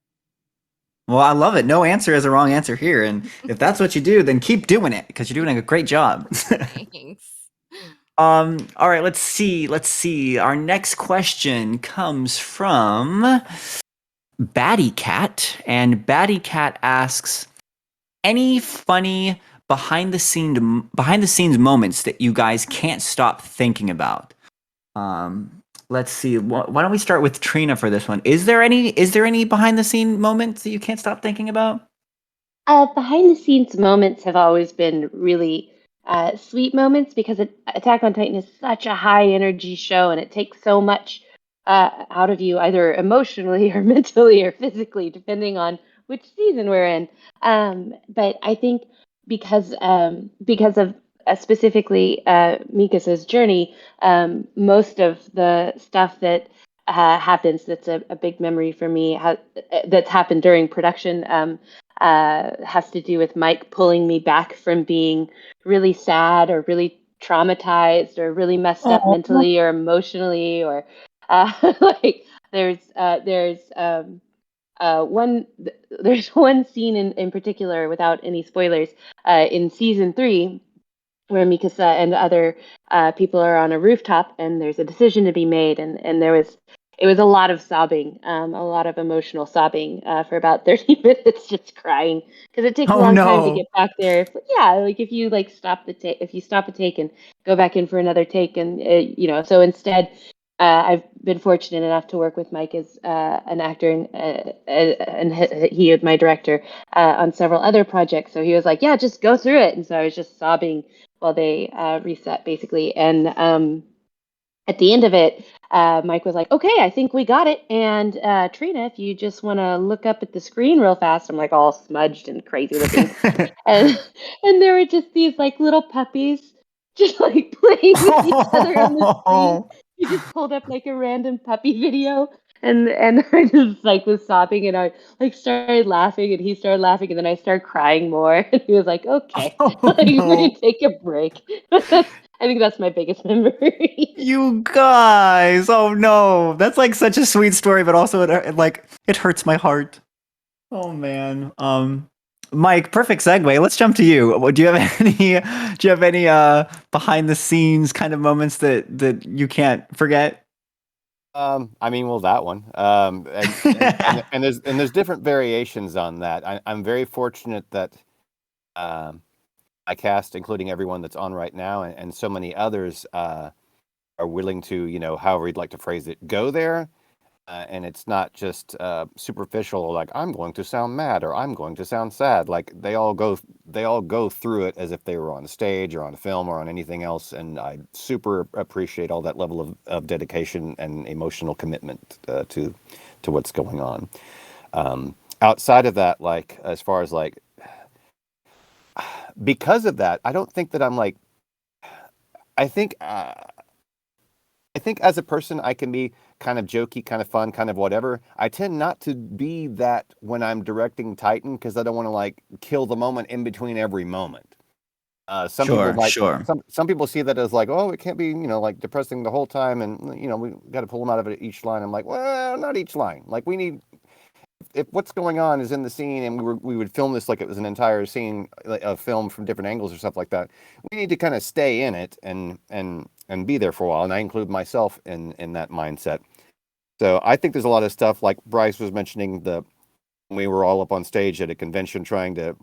Well, I love it. No answer is a wrong answer here. And if that's what you do, then keep doing it because you're doing a great job. Thanks. All right, let's see. Let's see. Our next question comes from Batty Cat. And Batty Cat asks, any funny behind the scenes moments that you guys can't stop thinking about? Let's see. Why don't we start with Trina for this one? Is there any behind the scene moments that you can't stop thinking about? Behind the scenes moments have always been really sweet moments because Attack on Titan is such a high energy show and it takes so much out of you, either emotionally or mentally or physically, depending on which season we're in. But I think because of specifically Mikasa's journey, most of the stuff that happens that's a big memory for me that's happened during production has to do with Mike pulling me back from being really sad or really traumatized or really messed up mentally or emotionally or like there's one scene in particular without any spoilers in season 3 where Mikasa and other people are on a rooftop and there's a decision to be made and it was a lot of sobbing, a lot of emotional sobbing for about 30 minutes, just crying because it takes a long time to get back there. If you like if you stop a take and go back in for another take, and so instead, I've been fortunate enough to work with Mike as an actor and he is my director on several other projects. So he was like, "Yeah, just go through it," and so I was just sobbing while they reset basically, and at the end of it, Mike was like, "Okay, I think we got it." And Trina, if you just want to look up at the screen real fast, I'm like all smudged and crazy looking, and there were just these like little puppies, just like playing with each other on the screen. He just pulled up like a random puppy video, and I just like was sobbing, and I like started laughing, and he started laughing, and then I started crying more, and he was like, "Okay, we're gonna take a break." I think that's my biggest memory. You guys, oh no, that's like such a sweet story, but also it hurts my heart. Oh man. Mike, perfect segue. Let's jump to you. Do you have any behind the scenes kind of moments that you can't forget? Well, that one. And there's different variations on that. I'm very fortunate that my cast, including everyone that's on right now, and so many others, are willing to, however you'd like to phrase it, go there. And it's not just superficial, like I'm going to sound mad or I'm going to sound sad. Like they all go through it as if they were on stage or on film or on anything else. And I super appreciate all that level of dedication and emotional commitment to what's going on. outside of that, like as far as like because of that, I don't think that I'm like I think I think as a person I can be kind of jokey, kind of fun, kind of whatever. I tend not to be that when I'm directing Titan because I don't want to like kill the moment in between every moment. Some people Sure, like sure. some people see that as like, oh, it can't be, like depressing the whole time, and we got to pull them out of it each line. I'm like, well, not each line. Like we need if what's going on is in the scene, and we would film this like it was an entire scene, like a film from different angles or stuff like that. We need to kind of stay in it and be there for a while, and I include myself in that mindset. So I think there's a lot of stuff like Bryce was mentioning we were all up on stage at a convention trying to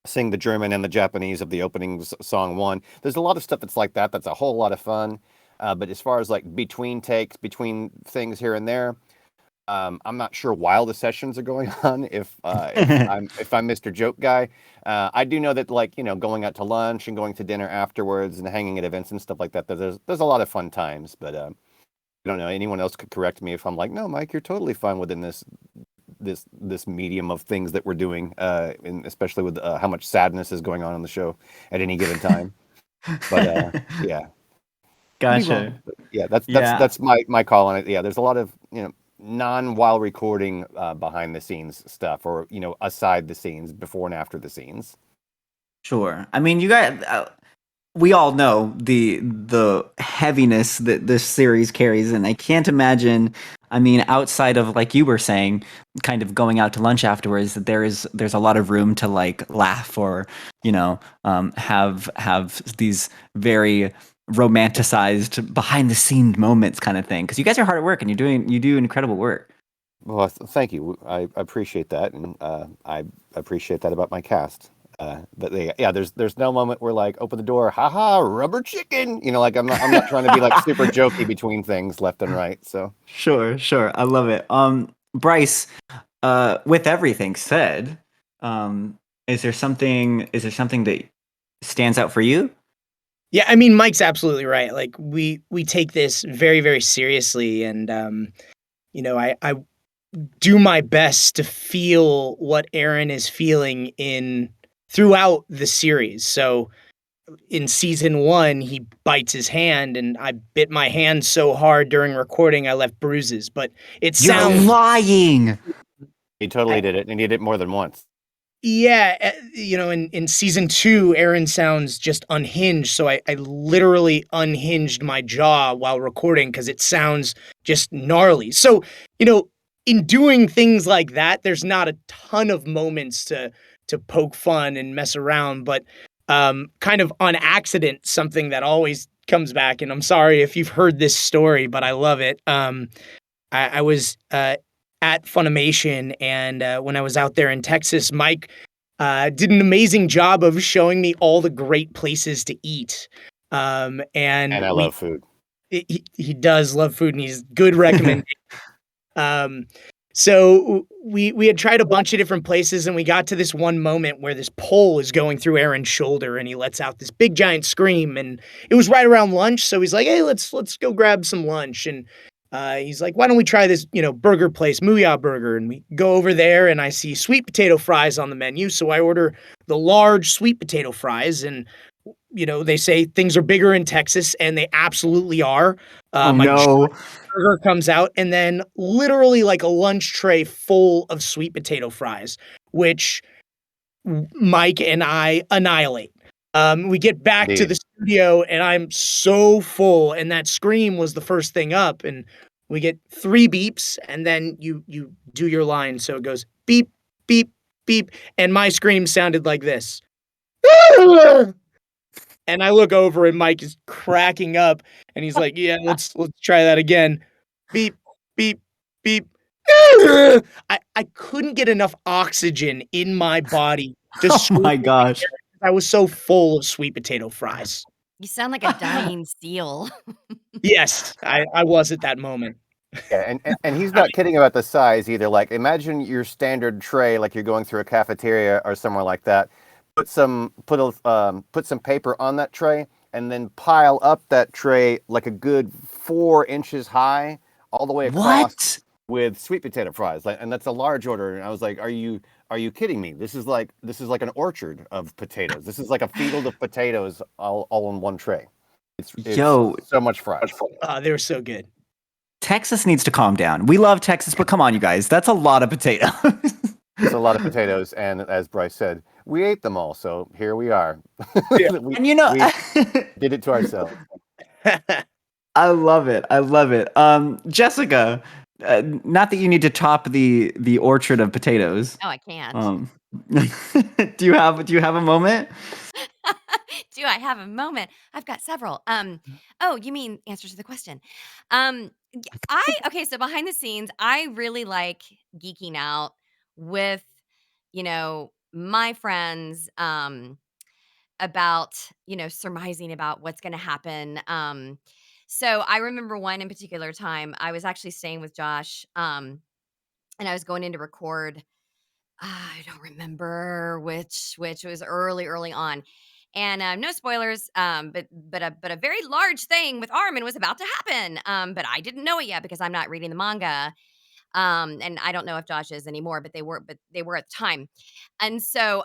sing the German and the Japanese of the opening song one. There's a lot of stuff that's like that. That's a whole lot of fun. But as far as like between takes, between things here and there, I'm not sure while the sessions are going on if I'm Mr. Joke Guy. I do know that like going out to lunch and going to dinner afterwards and hanging at events and stuff like that. There's a lot of fun times. But I don't know. Anyone else could correct me if I'm like, no, Mike, you're totally fine within this medium of things that we're doing, and especially with how much sadness is going on the show at any given time. But yeah, Gotcha. but yeah, that's Yeah. my call on it. Yeah, there's a lot of non while recording behind the scenes stuff, or aside the scenes, before and after the scenes. Sure. I mean, you guys, we all know the heaviness that this series carries, and I can't imagine. I mean, outside of like you were saying, kind of going out to lunch afterwards, that there's a lot of room to like laugh or have these very romanticized behind the scenes moments kind of thing. Because you guys are hard at work and you do incredible work. Well, thank you. I appreciate that, and I appreciate that about my cast. But yeah, there's no moment where like open the door, haha, rubber chicken. Like I'm not trying to be like super jokey between things left and right. So Sure, sure. I love it. Bryce, with everything said, is there something that stands out for you? Yeah, I mean, Mike's absolutely right. Like we take this very, very seriously, and I do my best to feel what Eren is feeling in throughout the series. So in season 1, he bites his hand, and I bit my hand so hard during recording I left bruises. But it You're sounds lying. he totally did it, and he did it more than once. Yeah, in season 2, Eren sounds just unhinged, so I literally unhinged my jaw while recording because it sounds just gnarly. So, in doing things like that, there's not a ton of moments to poke fun and mess around, but kind of on accident, something that always comes back, and I'm sorry if you've heard this story, but I love it. I was at Funimation, and when I was out there in Texas, Mike did an amazing job of showing me all the great places to eat. And And I love food. he does love food, and he's good recommendation. Um, so we had tried a bunch of different places, and we got to this one moment where this pole is going through Aaron's shoulder, and he lets out this big giant scream. And it was right around lunch, so he's like, "Hey, let's go grab some lunch." And he's like, "Why don't we try this, burger place, Muya Burger?" And we go over there, and I see sweet potato fries on the menu, so I order the large sweet potato fries. And they say things are bigger in Texas, and they absolutely are. Oh My no. burger comes out, and then literally like a lunch tray full of sweet potato fries, which Mike and I annihilate. We get back to the Indeed. studio, and I'm so full, and that scream was the first thing up, and we get 3 beeps, and then you do your line, so it goes beep, beep, beep, and my scream sounded like this. And I look over, and Mike is cracking up, and he's like, "Yeah, let's try that again. Beep, beep, beep." I couldn't get enough oxygen in my body to Oh scream my like gosh. Aaron, 'cause I was so full of sweet potato fries. You sound like a dying seal. Yes, I was at that moment. Yeah, and he's not kidding about the size either. Like, imagine your standard tray, like you're going through a cafeteria or somewhere like that. Put some paper on that tray, and then pile up that tray like a good 4 inches high, all the way across. What? with sweet potato fries, and that's a large order. And I was like, are you kidding me? This is like an orchard of potatoes. This is like a field of potatoes all on one tray. It's Yo, so much fries. They were so good. Texas needs to calm down. We love Texas, but come on, you guys. That's a lot of potatoes. It's a lot of potatoes, and as Bryce said, we ate them all, so here we are. Yeah. we did it to ourselves. I love it. I love it. Jessica, not that you need to top the orchard of potatoes. Oh, I can't. Do you have a moment? Do I have a moment? I've got several. Oh, you mean answer to the question? Okay, so behind the scenes, I really like geeking out with, my friends, about, surmising about what's going to happen. So I remember one in particular time, I was actually staying with Josh, and I was going in to record. I don't remember which it was early on. And no spoilers, but a very large thing with Armin was about to happen. But I didn't know it yet because I'm not reading the manga. And I don't know if Josh is anymore, but they were at the time. And so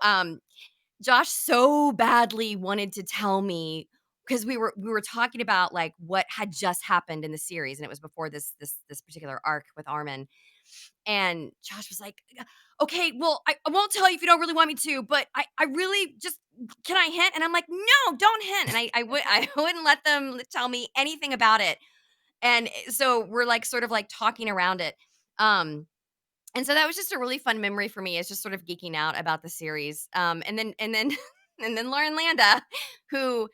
Josh so badly wanted to tell me because we were talking about like what had just happened in the series, and it was before this particular arc with Armin. And Josh was like, okay, well, I won't tell you if you don't really want me to, but I really just, can I hint? And I'm like, no, don't hint. And I wouldn't let them tell me anything about it. And so we're like, sort of like talking around it. And so that was just a really fun memory for me. It's just sort of geeking out about the series. And then and then Lauren Landa, who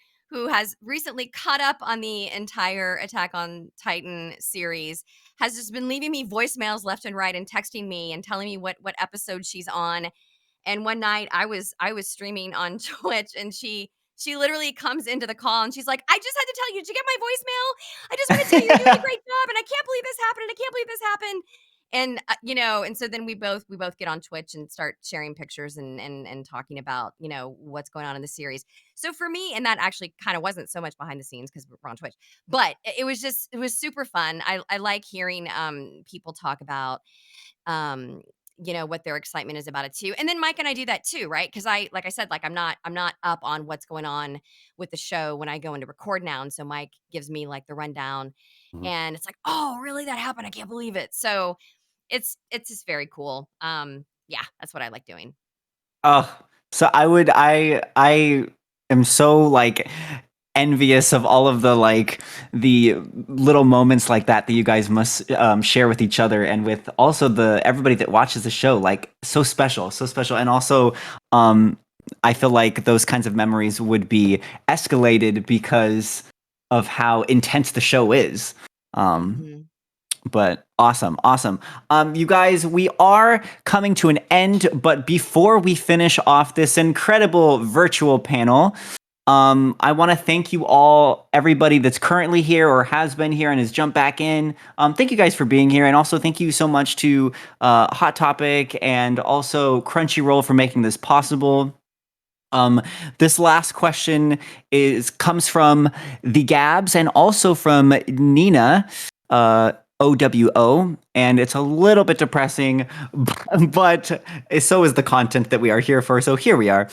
has recently caught up on the entire Attack on Titan series, has just been leaving me voicemails left and right and texting me and telling me what episode she's on. And one night I was streaming on Twitch, and she literally comes into the call and she's like, I just had to tell you, did you get my voicemail? I just want to tell you you're doing a great job, and I can't believe this happened, and I can't believe this happened. And and so then we both get on Twitch and start sharing pictures and talking about what's going on in the series. So for me, and that actually kind of wasn't so much behind the scenes because we're on Twitch, but it was super fun. I like hearing people talk about what their excitement is about it too. And then Mike and I do that too, right? Because like I said, like I'm not up on what's going on with the show when I go into record now, and so Mike gives me like the rundown, and it's like, oh, really, that happened? I can't believe it. So it's just very cool. Yeah, that's what I like doing. Oh, so I am so like envious of all of the like the little moments like that you guys must share with each other, and with also the everybody that watches the show. Like so special, and also I feel like those kinds of memories would be escalated because of how intense the show is. But awesome. You guys, we are coming to an end, but before we finish off this incredible virtual panel, I want to thank you all, everybody that's currently here or has been here and has jumped back in. Thank you guys for being here, and also thank you so much to Hot Topic and also Crunchyroll for making this possible. This last question comes from the Gabs and also from Nina. OWO, and it's a little bit depressing, but so is the content that we are here for. So here we are.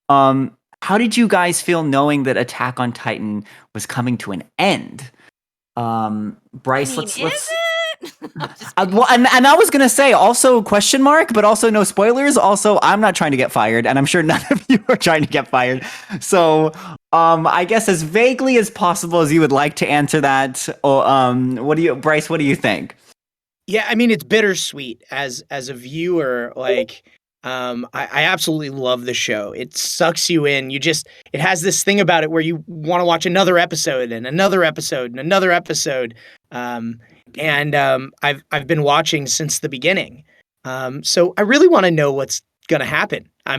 How did you guys feel knowing that Attack on Titan was coming to an end? Bryce, let's. Well, and I was gonna say also question mark, but also no spoilers. Also, I'm not trying to get fired, and I'm sure none of you are trying to get fired. So, I guess as vaguely as possible as you would like to answer that. Bryce? What do you think? Yeah, I mean, it's bittersweet as a viewer. Like, I absolutely love the show. It sucks you in. It has this thing about it where you want to watch another episode and another episode and another episode. And I've been watching since the beginning. So I really want to know what's gonna happen. I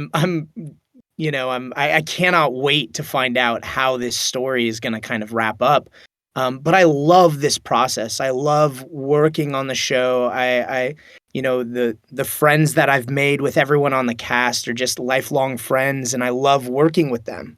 cannot wait to find out how this story is gonna kind of wrap up. But I love this process. I love working on the show. The friends that I've made with everyone on the cast are just lifelong friends, and I love working with them.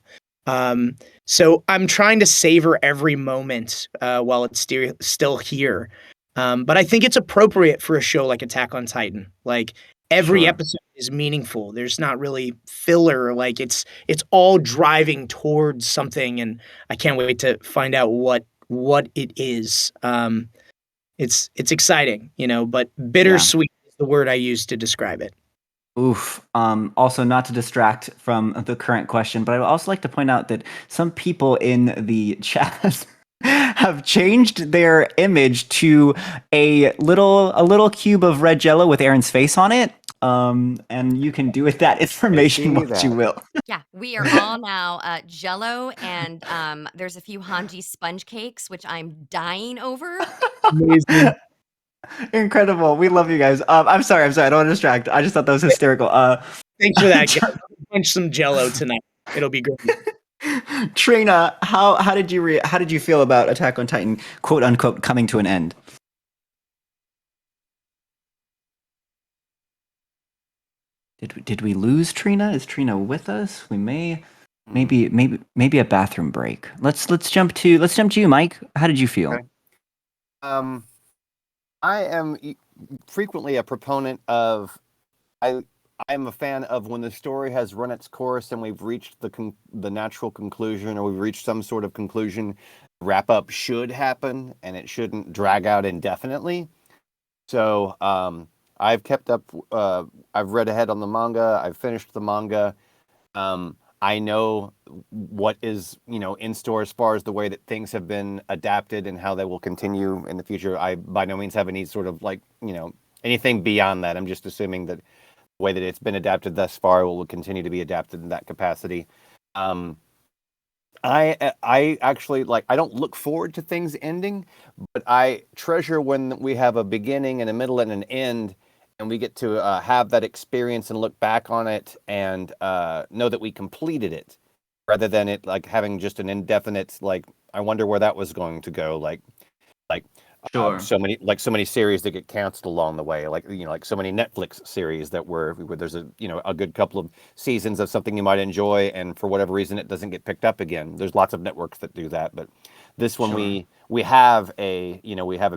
So I'm trying to savor every moment while it's still here. But I think it's appropriate for a show like Attack on Titan. Like every Sure. episode is meaningful. There's not really filler. Like it's all driving towards something, and I can't wait to find out what it is. It's exciting, but bittersweet is the word I use to describe it. Oof. Also, not to distract from the current question, but I would also like to point out that some people in the chat have changed their image to a little cube of red jello with Aaron's face on it. And you can do with that information see what you that. will. Yeah, we are all now Jello, and there's a few Hanji sponge cakes, which I'm dying over. Amazing. Incredible. We love you guys. I'm sorry. I don't want to distract. I just thought that was hysterical. Thanks for that, guys. Punch some Jello tonight. It'll be great. Trina, how did you feel about Attack on Titan, quote unquote, coming to an end? Did we lose Trina? Is Trina with us? We maybe a bathroom break. Let's jump to you, Mike. How did you feel? Okay. I am frequently a proponent of I'm a fan of when the story has run its course and we've reached the natural conclusion, or we've reached some sort of conclusion. Wrap up should happen, and it shouldn't drag out indefinitely. So I've kept up. I've read ahead on the manga. I've finished the manga. I know what is in store as far as the way that things have been adapted and how they will continue in the future. I by no means have any sort of anything beyond that. I'm just assuming that the way that it's been adapted thus far will continue to be adapted in that capacity. I actually I don't look forward to things ending, but I treasure when we have a beginning and a middle and an end, and we get to have that experience and look back on it and know that we completed it, rather than it having just an indefinite I wonder where that was going to go Sure. so many series that get canceled along the way, so many Netflix series where there's a good couple of seasons of something you might enjoy, and for whatever reason it doesn't get picked up again. There's lots of networks that do that, but this one Sure. we have a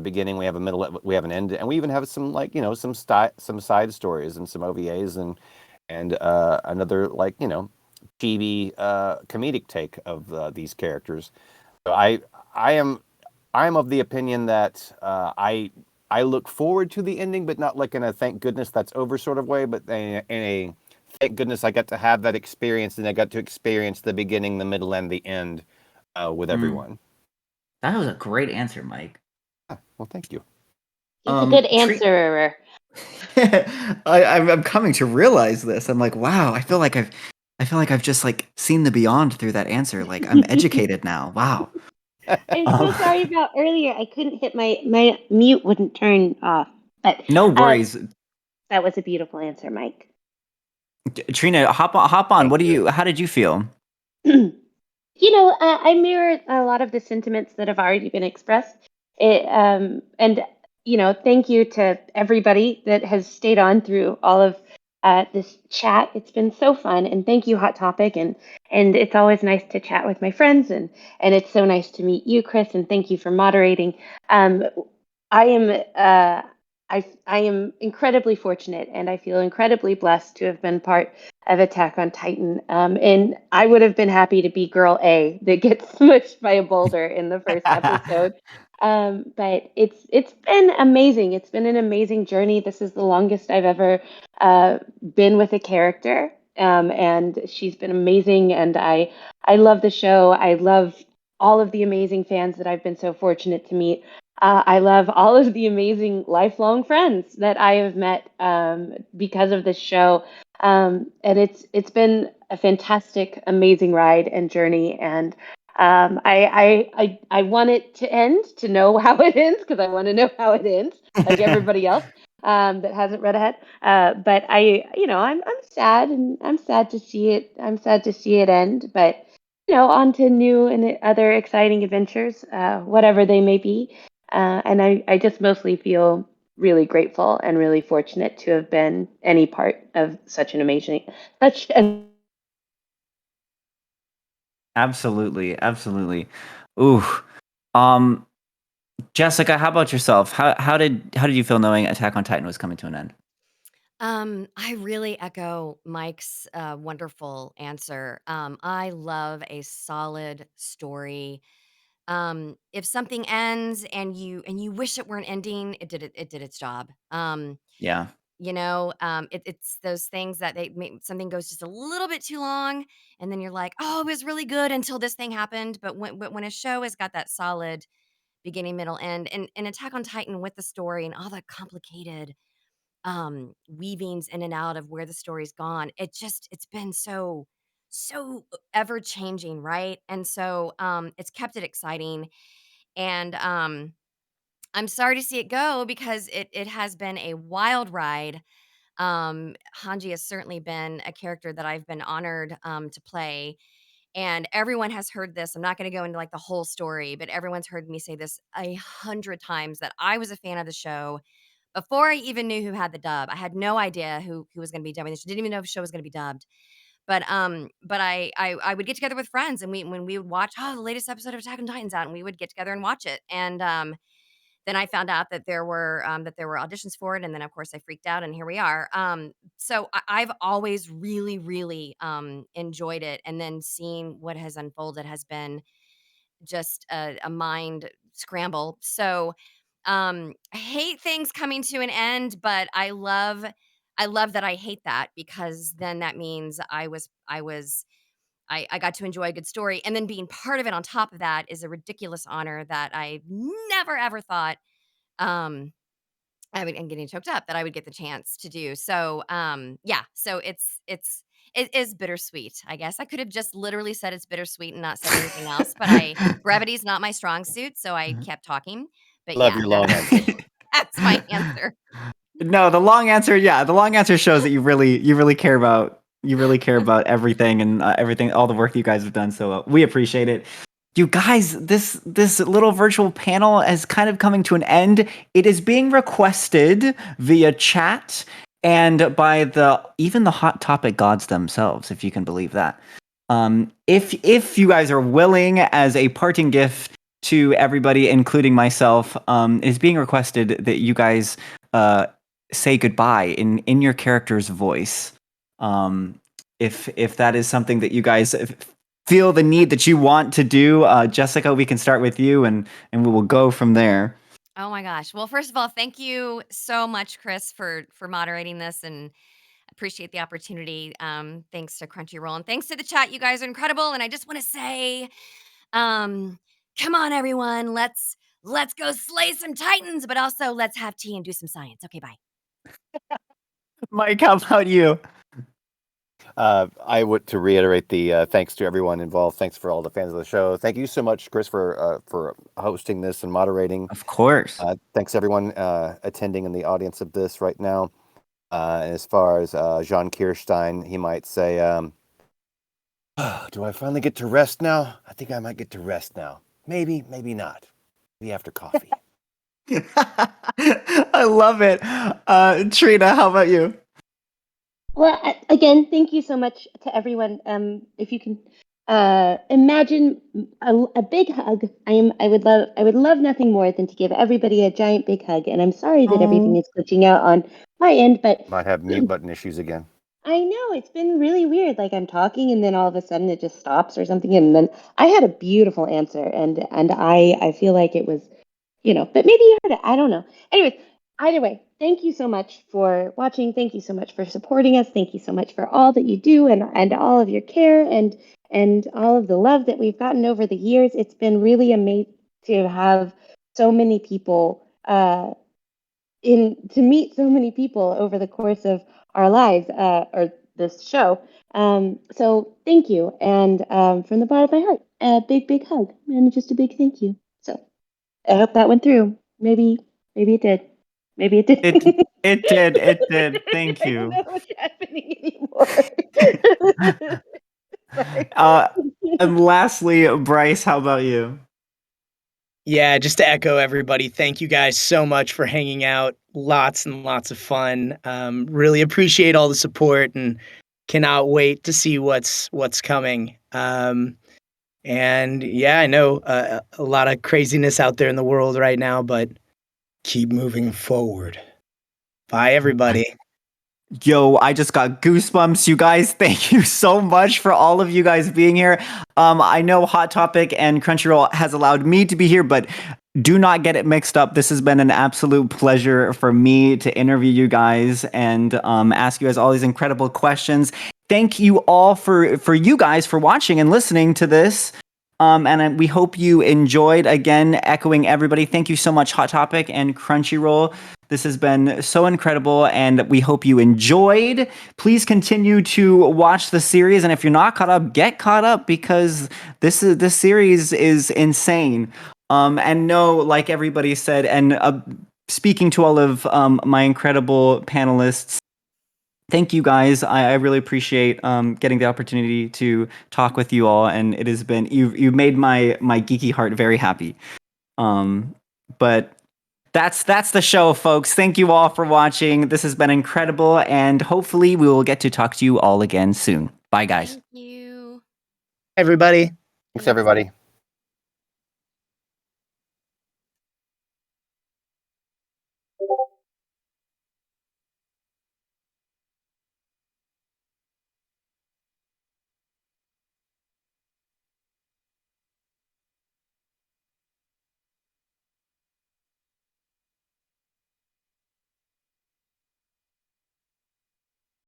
beginning, we have a middle, we have an end, and we even have some some side stories and some OVAs and another chibi comedic take of these characters. So I'm of the opinion that I look forward to the ending, but not in a thank goodness that's over sort of way, but in a thank goodness I got to have that experience, and I got to experience the beginning, the middle, and the end with everyone. That was a great answer, Mike. Well, thank you. He's a good answerer. I'm coming to realize this. I'm like, wow. I feel like I've just seen the beyond through that answer. I'm educated now. Wow. I'm so sorry about earlier. I couldn't hit my mute wouldn't turn off. But No worries. that was a beautiful answer, Mike. Trina, hop on. How did you feel? I mirror a lot of the sentiments that have already been expressed. And thank you to everybody that has stayed on through all of this chat. It's been so fun, and thank you, Hot Topic, and it's always nice to chat with my friends, and it's so nice to meet you, Chris, and thank you for moderating. I am incredibly fortunate, and I feel incredibly blessed to have been part of Attack on Titan. And I would have been happy to be Girl A that gets smushed by a boulder in the first episode. But it's been amazing. It's been an amazing journey. This is the longest I've ever been with a character, and she's been amazing. And I love the show. I love all of the amazing fans that I've been so fortunate to meet. I love all of the amazing lifelong friends that I have met because of this show. And it's been a fantastic, amazing ride and journey. And I want it to end, to know how it ends, because I want to know how it ends, like everybody else that hasn't read ahead. But I'm sad, and I'm sad to see it. I'm sad to see it end. But on to new and other exciting adventures, whatever they may be. And I just mostly feel really grateful and really fortunate to have been any part of such an amazing, Absolutely. Ooh. Jessica, how about yourself? How did you feel knowing Attack on Titan was coming to an end? I really echo Mike's wonderful answer. I love a solid story. If something ends and you wish it weren't ending, it did its job. Yeah. It's those things that they make something goes just a little bit too long, and then you're like, oh, it was really good until this thing happened. But when a show has got that solid beginning, middle, end, and Attack on Titan with the story and all the complicated weavings in and out of where the story's gone, it's been so ever changing, right? And so it's kept it exciting, and I'm sorry to see it go because it has been a wild ride. Hanji has certainly been a character that I've been honored to play. And everyone has heard this. I'm not going to go into like the whole story, but everyone's heard me say this 100 times that I was a fan of the show before I even knew who had the dub. I had no idea who was going to be dubbing this. Didn't even know if the show was going to be dubbed. But I would get together with friends, and when we would watch, oh, the latest episode of Attack on Titan's out, and we would get together and watch it. And then I found out that there were auditions for it, and then of course I freaked out, and here we are. So I've always really, really enjoyed it, and then seeing what has unfolded has been just a mind scramble. So I hate things coming to an end, but I love that I hate that, because then that means I got to enjoy a good story, and then being part of it on top of that is a ridiculous honor that I never ever thought um I'm getting choked up that I would get the chance to do. So yeah, so it is bittersweet. I guess I could have just literally said it's bittersweet and not said anything else, but I brevity's not my strong suit, so I kept talking. But Love yeah, your no, long answer. that's my answer. No, the long answer, yeah, the long answer shows that you really care about everything and everything, all the work you guys have done. So we appreciate it. You guys, this little virtual panel is kind of coming to an end. It is being requested via chat and by even the hot topic gods themselves, if you can believe that. If you guys are willing, as a parting gift to everybody, including myself, it is being requested that you guys say goodbye in your character's voice. If that is something that you guys feel the need that you want to do, Jessica, we can start with you, and we will go from there. Oh my gosh. Well, first of all, thank you so much, Chris, for moderating this, and appreciate the opportunity. Thanks to Crunchyroll, and thanks to the chat. You guys are incredible, and I just want to say, come on, everyone, let's go slay some titans, but also let's have tea and do some science. Okay, bye. Mike, how about you? I would to reiterate the thanks to everyone involved. Thanks for all the fans of the show. Thank you so much, Chris, for hosting this and moderating. Of course. Thanks everyone attending in the audience of this right now. As far as Jean Kirstein, he might say, "Do I finally get to rest now? I think I might get to rest now. Maybe, maybe not. Maybe after coffee." I love it. Trina, how about you? Well, again, thank you so much to everyone. If you can imagine a big hug, I would love nothing more than to give everybody a giant big hug. And I'm sorry that everything is glitching out on my end, but Might have mute button issues again. I know it's been really weird. Like I'm talking and then all of a sudden it just stops or something. And then I had a beautiful answer, and I feel like it was, but maybe you heard it. I don't know. Anyways, either way, thank you so much for watching. Thank you so much for supporting us. Thank you so much for all that you do, and all of your care, and all of the love that we've gotten over the years. It's been really amazing to have so many people to meet so many people over the course of our lives, or this show. So thank you, and from the bottom of my heart, a big hug and just a big thank you. So I hope that went through. Maybe it did. Maybe it did. It did. It did. Thank I don't you. know what's happening anymore. And lastly, Bryce, how about you? Yeah, just to echo everybody, thank you guys so much for hanging out. Lots and lots of fun. Really appreciate all the support, and cannot wait to see what's coming. And yeah, I know a lot of craziness out there in the world right now, but keep moving forward. Bye, everybody. Yo, I just got goosebumps, you guys. Thank you so much for all of you guys being here. I know Hot Topic and Crunchyroll has allowed me to be here, but do not get it mixed up. This has been an absolute pleasure for me to interview you guys and ask you guys all these incredible questions. Thank you all for you guys for watching and listening to this. And we hope you enjoyed. Again, echoing everybody, thank you so much, Hot Topic and Crunchyroll. This has been so incredible, and we hope you enjoyed. Please continue to watch the series, and if you're not caught up, get caught up because this series is insane. And no, like everybody said, and speaking to all of my incredible panelists, thank you guys. I really appreciate getting the opportunity to talk with you all, and it has been you've made my geeky heart very happy. But that's the show, folks. Thank you all for watching. This has been incredible, and hopefully we will get to talk to you all again soon. Bye, guys. Thank you. Everybody. Thanks, everybody.